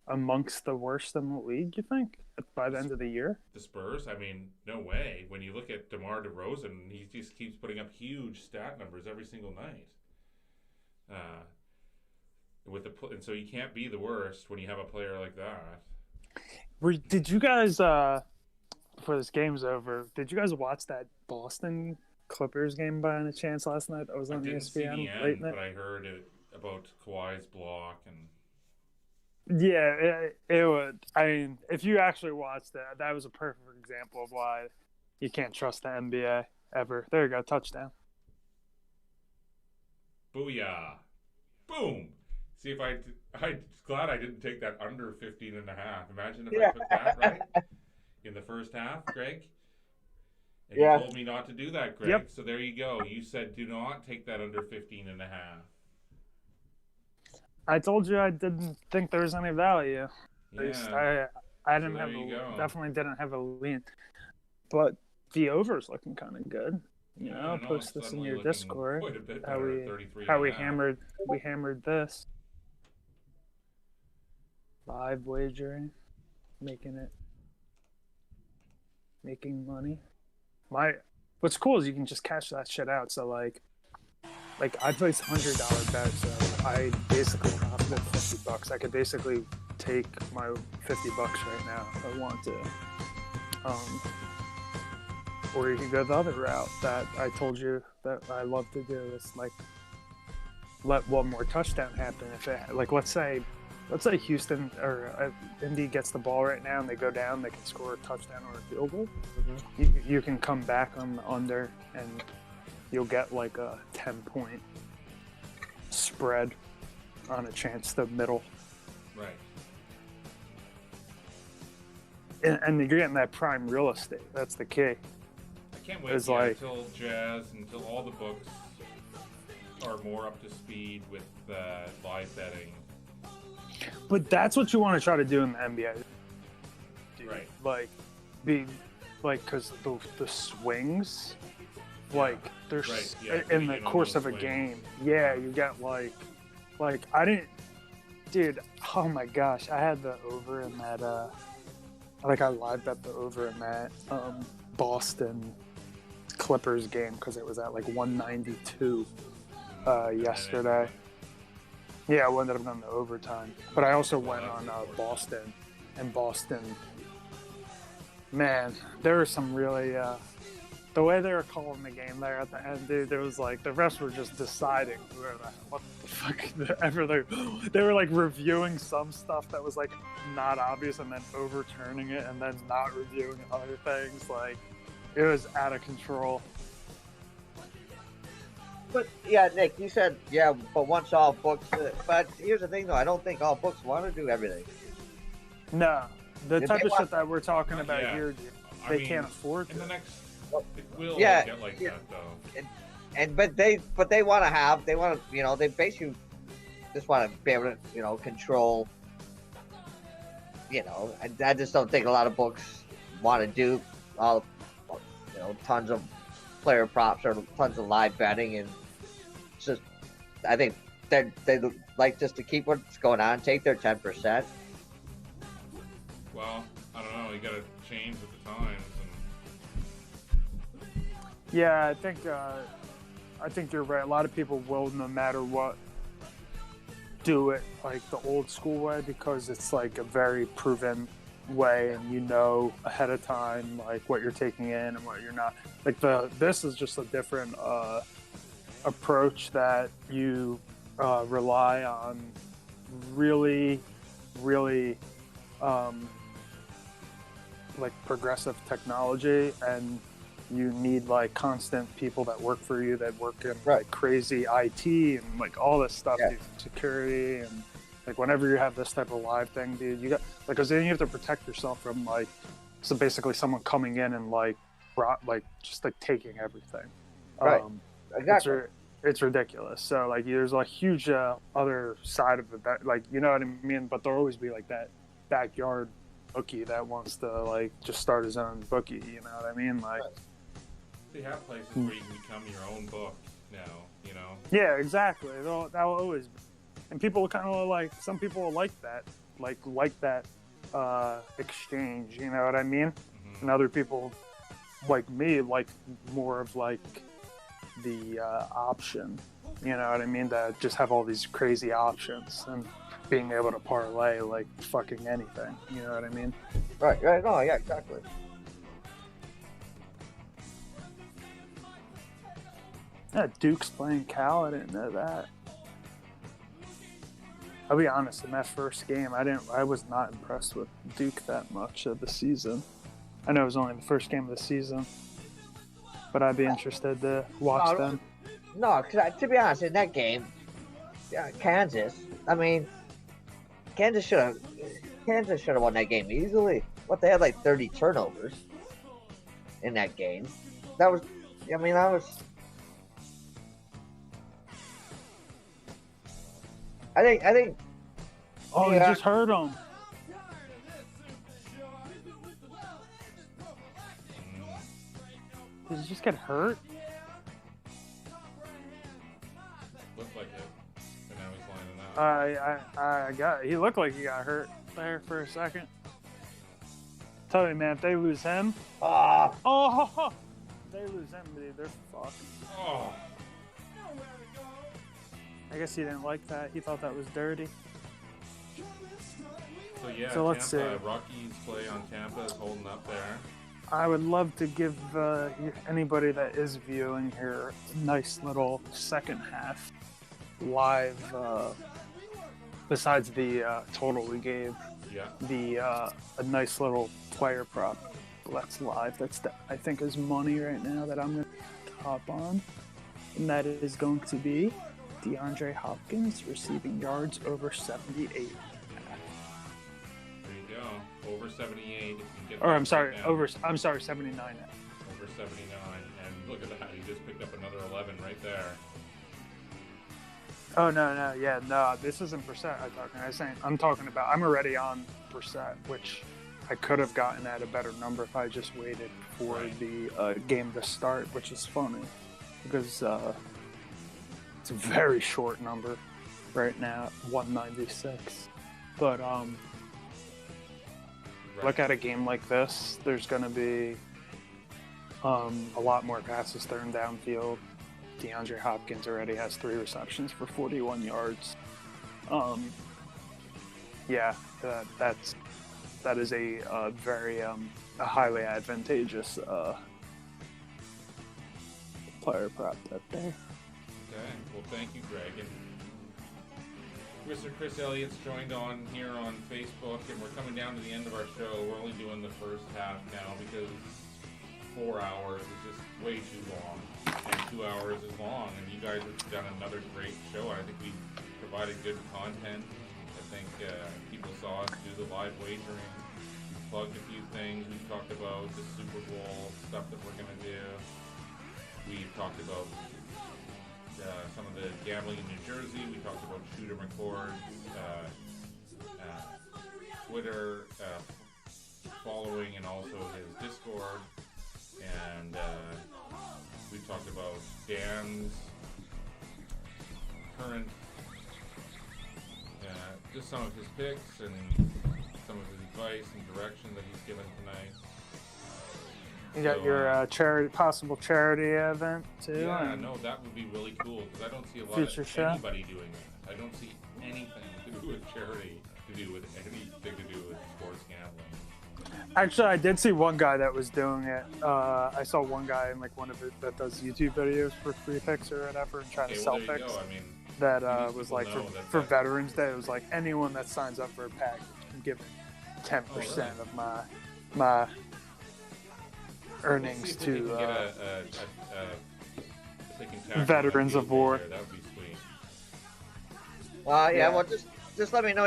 amongst the worst in the league? You think by the end of the year? The Spurs? I mean, no way. When you look at DeMar DeRozan, he just keeps putting up huge stat numbers every single night. And so you can't be the worst when you have a player like that. Did you guys? Before this game's over, did you guys watch that Boston Clippers game by any chance last night? That was on ESPN see the end, late night. But I heard it about Kawhi's block and. Yeah, it would. I mean, if you actually watched that, that was a perfect example of why you can't trust the NBA ever. There you go, touchdown. Booyah! Boom! See if I'm glad I didn't take that under 15.5. Imagine if I took that right. In the first half, Greg? And you told me not to do that, Greg. Yep. So there you go. You said do not take that under 15.5. I told you I didn't think there was any value. Yeah. At least I didn't definitely didn't have a lean. But the over's looking kind of good. You know, I'll post this in your Discord. Quite a bit How better, we hammered this. Live wagering. Making money. What's cool is you can just cash that shit out. So like I placed $100 bets. So I basically have the $50. I could basically take my $50 right now if I want to. Or you can go the other route that I told you that I love to do. It's like let one more touchdown happen. If it, like, let's say Houston or Indy gets the ball right now and they go down, they can score a touchdown or a field goal. Mm-hmm. You can come back on the under and you'll get like a 10-point spread on a chance to middle. Right. And you're getting that prime real estate. That's the key. I can't wait until all the books are more up to speed with live betting. But that's what you want to try to do in the NBA. Dude. Right. Because the swings, like, there's right. Yeah, in the course of a game. Yeah, you get like I didn't, dude. Oh my gosh, I had the over in that. I live bet the over in that Boston Clippers game because it was at like 192 yesterday. Yeah, it ended up going to overtime. But I also went on Boston, and Boston, man, there were some really, the way they were calling the game there at the end, dude, there was like, the refs were just deciding what the fuck ever they were like reviewing some stuff that was like not obvious and then overturning it and then not reviewing other things. Like, it was out of control. But yeah, Nick, you said but once all books. But here's the thing, though. I don't think all books want to do everything. No, the type of shit that we're talking about here, they can't afford in to. the next, it will get like that though. But they want to they basically just want to be able to control. I just don't think a lot of books want to do all tons of player props or tons of live betting, and it's just I think they like just to keep what's going on, take their 10%. Well, I don't know. You got to change with the times. Yeah, I think you're right. A lot of people will, no matter what, do it like the old school way because it's like a very proven way, and ahead of time like what you're taking in and what you're not. Like this is just a different approach that you rely on really like progressive technology, and you need like constant people that work for you that work in like crazy IT and like all this stuff, dude, security, and like whenever you have this type of live thing, dude, you got because then you have to protect yourself from like basically someone coming in and like just like taking everything. Right. Exactly. It's ridiculous. So like there's a huge other side of it that like you know what I mean, but there'll always be like that backyard bookie that wants to like just start his own bookie, you know what I mean? Like they have places where you can become your own book now, Yeah, exactly. That will always be. And people kind of like, some people will like that exchange, you know what I mean? Mm-hmm. And other people like me like more of like the option, you know what I mean? That just have all these crazy options and being able to parlay like fucking anything, you know what I mean? Right. No, yeah, exactly. Yeah, Duke's playing Cal. I didn't know that. I'll be honest, in that first game, I was not impressed with Duke that much of the season. I know it was only the first game of the season, but I'd be interested to watch them. No, to be honest, in that game, Kansas should have won that game easily. They had like 30 turnovers in that game. I think. Oh, you just heard him. Did he just get hurt? Looked like it. And now he's lining out. He looked like he got hurt there for a second. Tell you, man, if they lose him, if they lose him, dude, they're fucked. Oh. I guess he didn't like that. He thought that was dirty. So yeah, So let's Tampa, see. Rockies play on Tampa is holding up there. I would love to give anybody that is viewing here a nice little second half live. Besides the total we gave, Yeah. a nice little player prop that's live. I think is money right now that I'm going to hop on, and that is going to be DeAndre Hopkins receiving yards over 78. There you go. Over 78. If you get Or that I'm sorry, right now. I'm sorry, 79. Over 79. And look at that. He just picked up another 11 right there. Oh no. This isn't percent. I'm talking about. I'm already on percent, which I could have gotten at a better number if I just waited for the game to start, which is funny because it's a very short number right now, 196. But look at a game like this. There's going to be a lot more passes thrown downfield. DeAndre Hopkins already has 3 receptions for 41 yards. That is a very a highly advantageous player prop that there. Okay. Well, thank you, Greg. And Mr. Chris Elliott's joined on here on Facebook, and we're coming down to the end of our show. We're only doing the first half now because 4 hours is just way too long, and 2 hours is long. And you guys have done another great show. I think we provided good content. I think people saw us do the live wagering. We plugged a few things. We talked about the Super Bowl stuff that we're going to do. We talked about some of the gambling in New Jersey. We talked about Shooter McCord's Twitter following and also his Discord. And we talked about Dan's current, just some of his picks and some of his advice and direction that he's given tonight. You got your possible charity event too. Yeah, no, that would be really cool because I don't see a lot of anybody doing that. I don't see anything to do with charity, to do with anything to do with sports gambling. Actually, I did see one guy that was doing it. I saw one guy in like one of it that does YouTube videos for free picks or whatever and trying to sell picks. I mean, that was like for Veterans Day. It was like anyone that signs up for a pack can give 10% of my earnings to Veterans of War. That would be sweet. Well, just let me know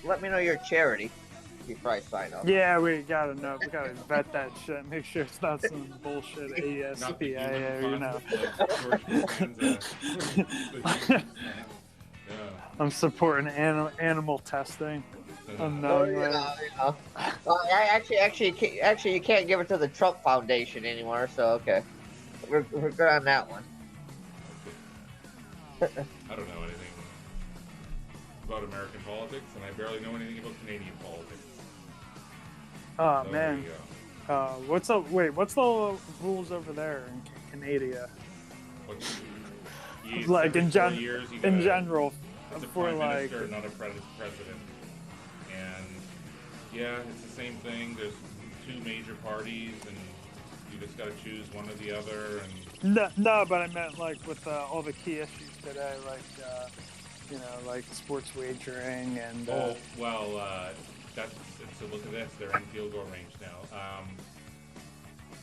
let me know your charity before I sign up. Yeah, we gotta vet that shit. Make sure it's not some bullshit ASPA, you know. I'm supporting animal testing. Actually, you can't give it to the Trump Foundation anymore. So okay, we're good on that one. I don't know anything about American politics, and I barely know anything about Canadian politics. Oh so man, what's the rules over there in Canada? Like in general, it's a for prime like minister, not a president. And yeah, it's the same thing. There's 2 major parties, and you just got to choose one or the other. And no, but I meant like with all the key issues today, like like sports wagering and. So look at this. They're in field goal range now.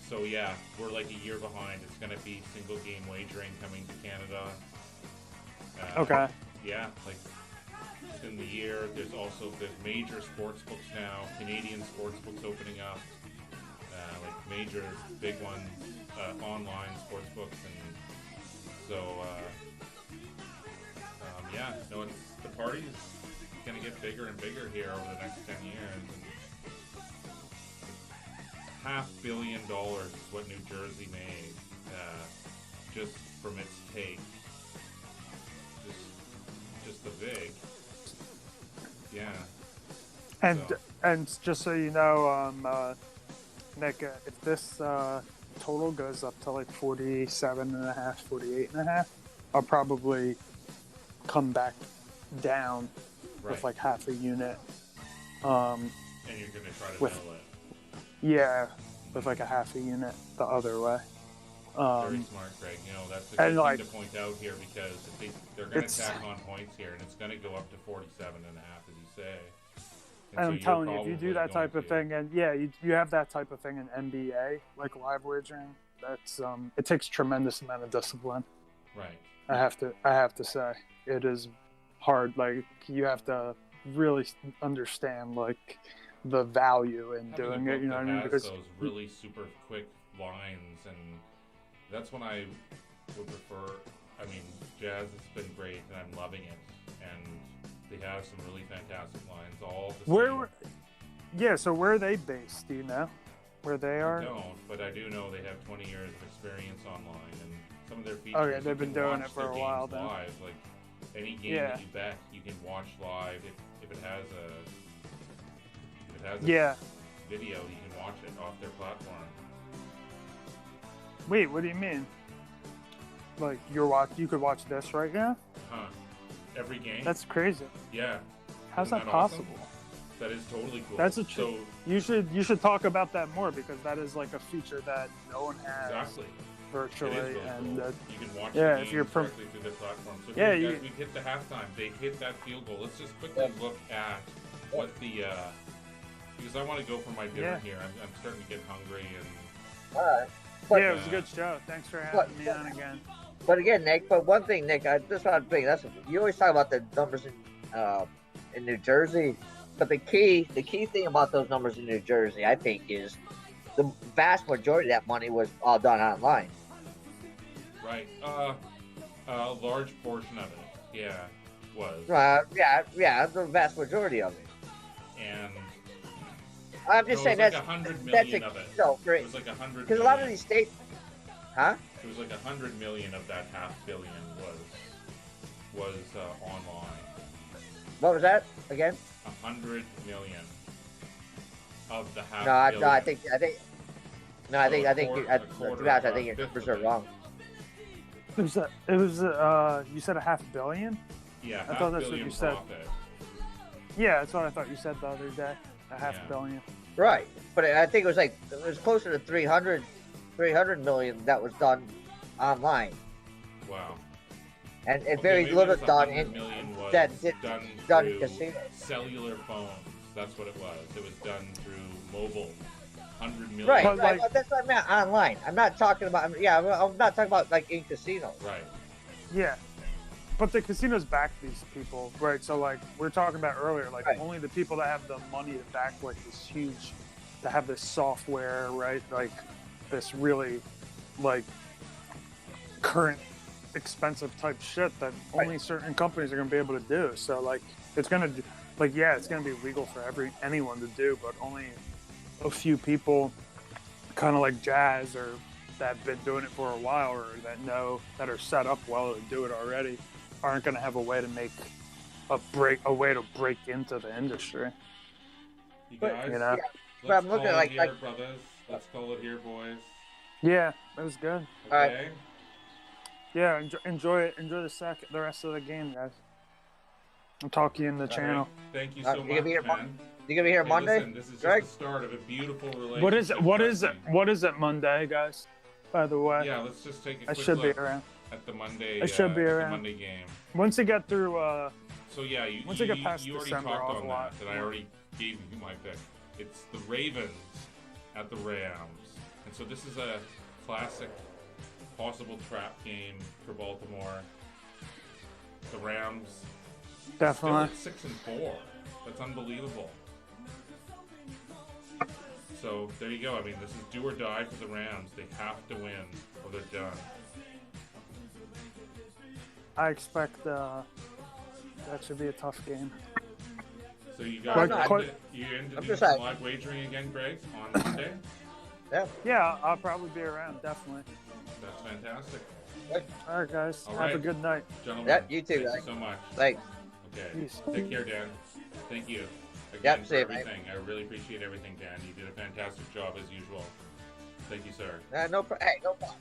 So yeah, we're like a year behind. It's going to be single game wagering coming to Canada. Okay. Yeah, like within the year. There's major sports books now. Canadian sports books opening up. Like major big ones, online sports books, and so it's the party's going to get bigger and bigger here over the next 10 years. And $500 million is what New Jersey made just from its take. Just the vig. Yeah. And just so you know, Nick, if this total goes up to like 47.5, 48.5, I'll probably come back down Right. with like half a unit. And you're going to try to with- mill it. Yeah, with like a half a unit the other way. Very smart, Greg. You know, that's a good and, thing like, to point out here because they're going to it's- tack on points here, and it's going to go up to 47.5, as you say. And I'm so telling you, if you probably do that type going of to- thing, and yeah, you have that type of thing in NBA, like live wagering, that's it takes tremendous amount of discipline. Right. I have to say, it is hard. Like, you have to really understand like the value in Having doing a it. book You know what I that mean? has Because those really super quick lines, and that's when I would prefer. I mean, Jazz has been great, and I'm loving it. And they have some really fantastic lines. All the same. yeah. So where are they based? Do you know where they I are? don't, but I do know they have 20 years of experience online, and some of their features. Okay, they've you been can doing watch it for their a while games then. live. Like any game Yeah. that you bet, you can watch live. If it has a Yeah. video, you can watch it off their platform. Wait, what do you mean? Like you could watch this right now? Huh? Every game. That's crazy. yeah. How's Isn't that that awesome? possible? That is totally cool. That's a so You should talk about that more because that is like a feature that no one has exactly. virtually, It is really and cool. You can watch yeah, the if you're games from- directly through their platform. So Yeah, here, you- guys, we hit the halftime. They hit that field goal. Let's just quickly look at what the because I want to go for my dinner Yeah. here. I'm starting to get hungry, and All right. But, yeah, it was a good show. Thanks for having me on again. but again, Nick. But one thing, Nick, I just want to bring that's you always talk about the numbers in New Jersey, but the key thing about those numbers in New Jersey, I think, is the vast majority of that money was all done online. right, a large portion of it, yeah, was, Yeah, the vast majority of it. and I'm just so saying it was that's like 100 that's million of it. no, It was like 100 because a lot of these states, huh? It was like 100 million of that $500 million was online. What was that again? 100 million of the $500 million. No, I think, So a to be honest, I think your fifth numbers of are it. wrong. It was you said $500 million? Yeah, I thought that's what $500 million you said. profit. Yeah, that's what I thought you said the other day. $500 Yeah. million. Right, but I think it was closer to 300 million that was done online, Wow. and Okay, very maybe little it was done 100 in million was that done done through casinos. cellular phones. That's what it was. It was done through mobile. 100 million. Right, But, right. like- That's what I meant online. I'm not talking about. Yeah, I'm not talking about like in casinos. Right. Yeah. But the casinos back these people, right? So like we're talking about earlier, like Right. only the people that have the money to back like this huge, to have this software, right? Like this really, like current, expensive type shit that only certain companies are gonna be able to do. So like it's gonna, like yeah, it's gonna be legal for anyone to do, but only a few people, kind of like Jazz or that have been doing it for a while or that are set up well to do it already, aren't going to have a way to make a way to break into the industry. You But- guys, You know? let's But I'm looking call at it here, brothers. Let's call it here, boys. Yeah, it was good. All right. Okay? Yeah, enjoy the rest of the game, guys. I'll talk to you in the All channel. right. Thank you You so gonna much, be here man. You gonna be here Hey, Monday? listen, this is just Greg? the start of a beautiful relationship. What is it? trust me. What is it Monday, guys? By the way, Yeah, let's just take a I quick should be look around. at the Monday. I should be at the around. Monday game. Once you get through, So yeah, you Once I get past you already December, talked I'll on watch. that, and I already gave you my pick. It's the Ravens at the Rams, and so this is a classic possible trap game for Baltimore. The Rams still definitely. at 6-4. That's unbelievable. So there you go. I mean, this is do or die for the Rams. They have to win, or they're done. I expect that should be a tough game. So you guys, Like, you into I'm doing just some like- live wagering again, Greg, on Monday? Yeah, I'll probably be around, definitely. That's fantastic. All right, guys. All Have right. a good night. Gentlemen, Yep, you too, thank you guys. so much. Thanks. Okay, Peace. take care, Dan. Thank you again Yep, for see you, mate. everything. I really appreciate everything, Dan. You did a fantastic job as usual. Thank you, sir. No problem.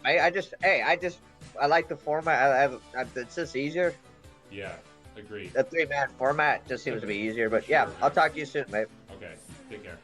I like the format. It's just easier. Yeah, Agreed. The 3-man format just seems to be easier. But yeah, I'll talk to you soon, mate. Okay. Take care.